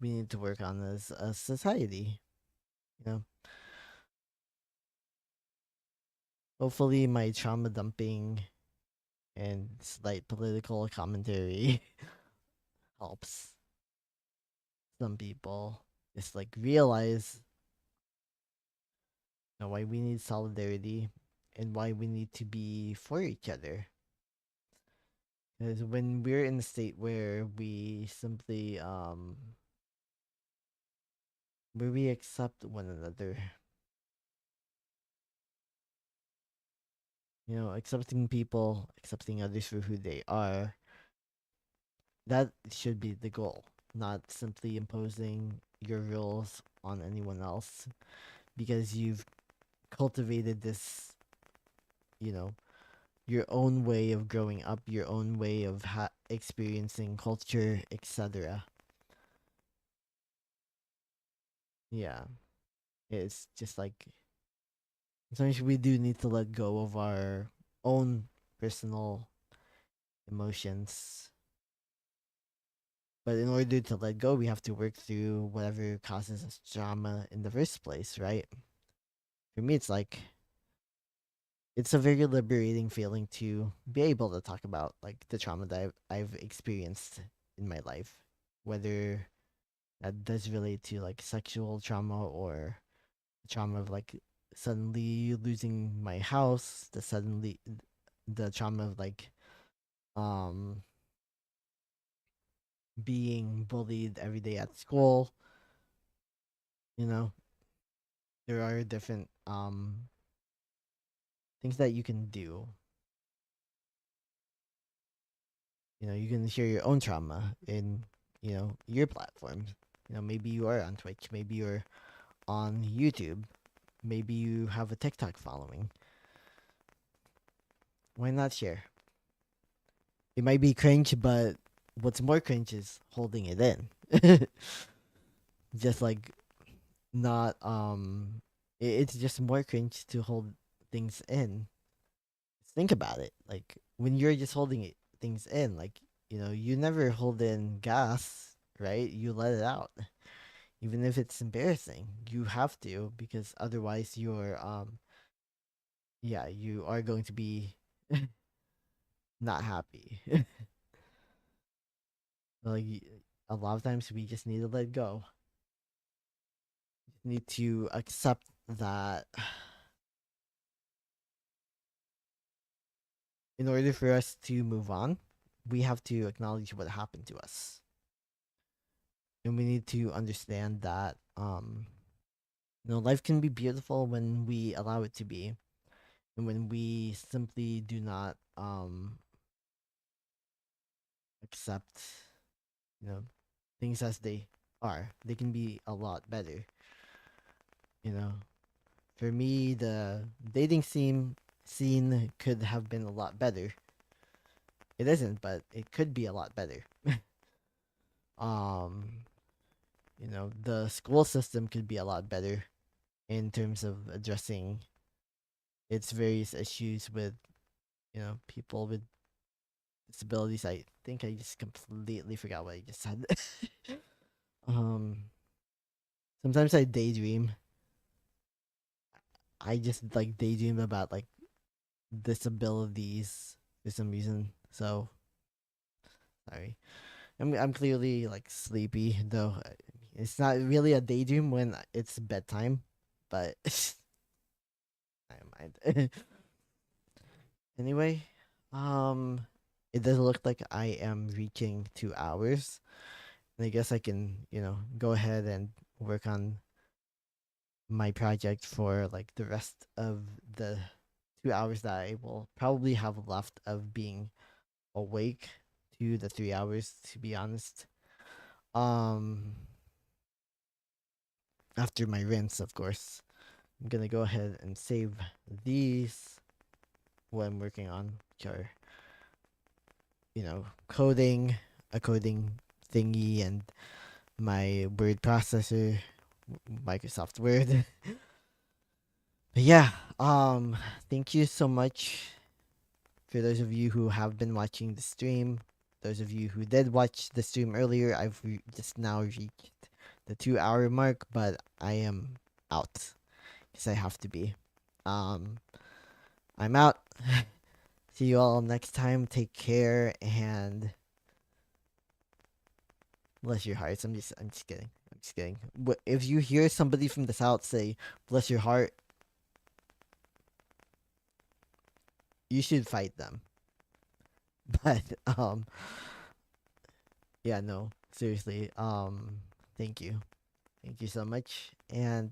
we need to work on as a society. You know, hopefully my trauma dumping and slight political commentary helps some people just like realize why we need solidarity and why we need to be for each other. Because when we're in a state where we simply where we accept one another, accepting people, accepting others for who they are, that should be the goal, not simply imposing your rules on anyone else because you've cultivated this, you know, your own way of growing up, your own way of experiencing culture, etc. Yeah, it's just like sometimes we do need to let go of our own personal emotions. But in order to let go, we have to work through whatever causes us trauma in the first place, right? For me, it's a very liberating feeling to be able to talk about like the trauma that I've experienced in my life, whether that does relate to like sexual trauma or trauma of like suddenly losing my house, the trauma of like um being bullied every day at school. You know, there are different things that you can do. You can share your own trauma in your platforms. Maybe you are on Twitch, maybe you're on YouTube, maybe you have a TikTok following. Why not share? It might be cringe, but what's more cringe is holding it in. just like not it's just more cringe to hold things in. Think about it. Like when you're just holding things in, like you never hold in gas, right? You let it out, even if it's embarrassing. You have to because otherwise you're yeah, you are going to be not happy. like a lot of times we just need to let go. Need to accept that in order for us to move on, we have to acknowledge what happened to us. And we need to understand that life can be beautiful when we allow it to be, and when we simply do not accept, you know, things as they are. They can be a lot better, you know. For me, the dating scene could have been a lot better. It isn't, but it could be a lot better. um, the school system could be a lot better in terms of addressing its various issues with, people with disabilities. I think I just completely forgot what I just said. um, sometimes I daydream. I just like daydream about like disabilities for some reason. So sorry. I'm clearly like sleepy though. It's not really a daydream when it's bedtime, but I mind. Anyway, um, it does look like I am reaching 2 hours, and I guess I can, go ahead and work on my project for like the rest of the 2 hours that I will probably have left of being awake to the 3 hours, to be honest. Um, after my rinse, of course, I'm gonna go ahead and save these what I'm working on, which are coding, a coding thingy, and my word processor, Microsoft Word. But yeah, thank you so much for those of you who have been watching the stream. Those of you who did watch the stream earlier, I've just now reached the 2 hour mark, but I am out because I have to be. Um, I'm out. See you all next time. Take care and bless your hearts. I'm just kidding. I'm just kidding. But if you hear somebody from the south say "bless your heart," you should fight them. But yeah, no, seriously. Thank you so much, and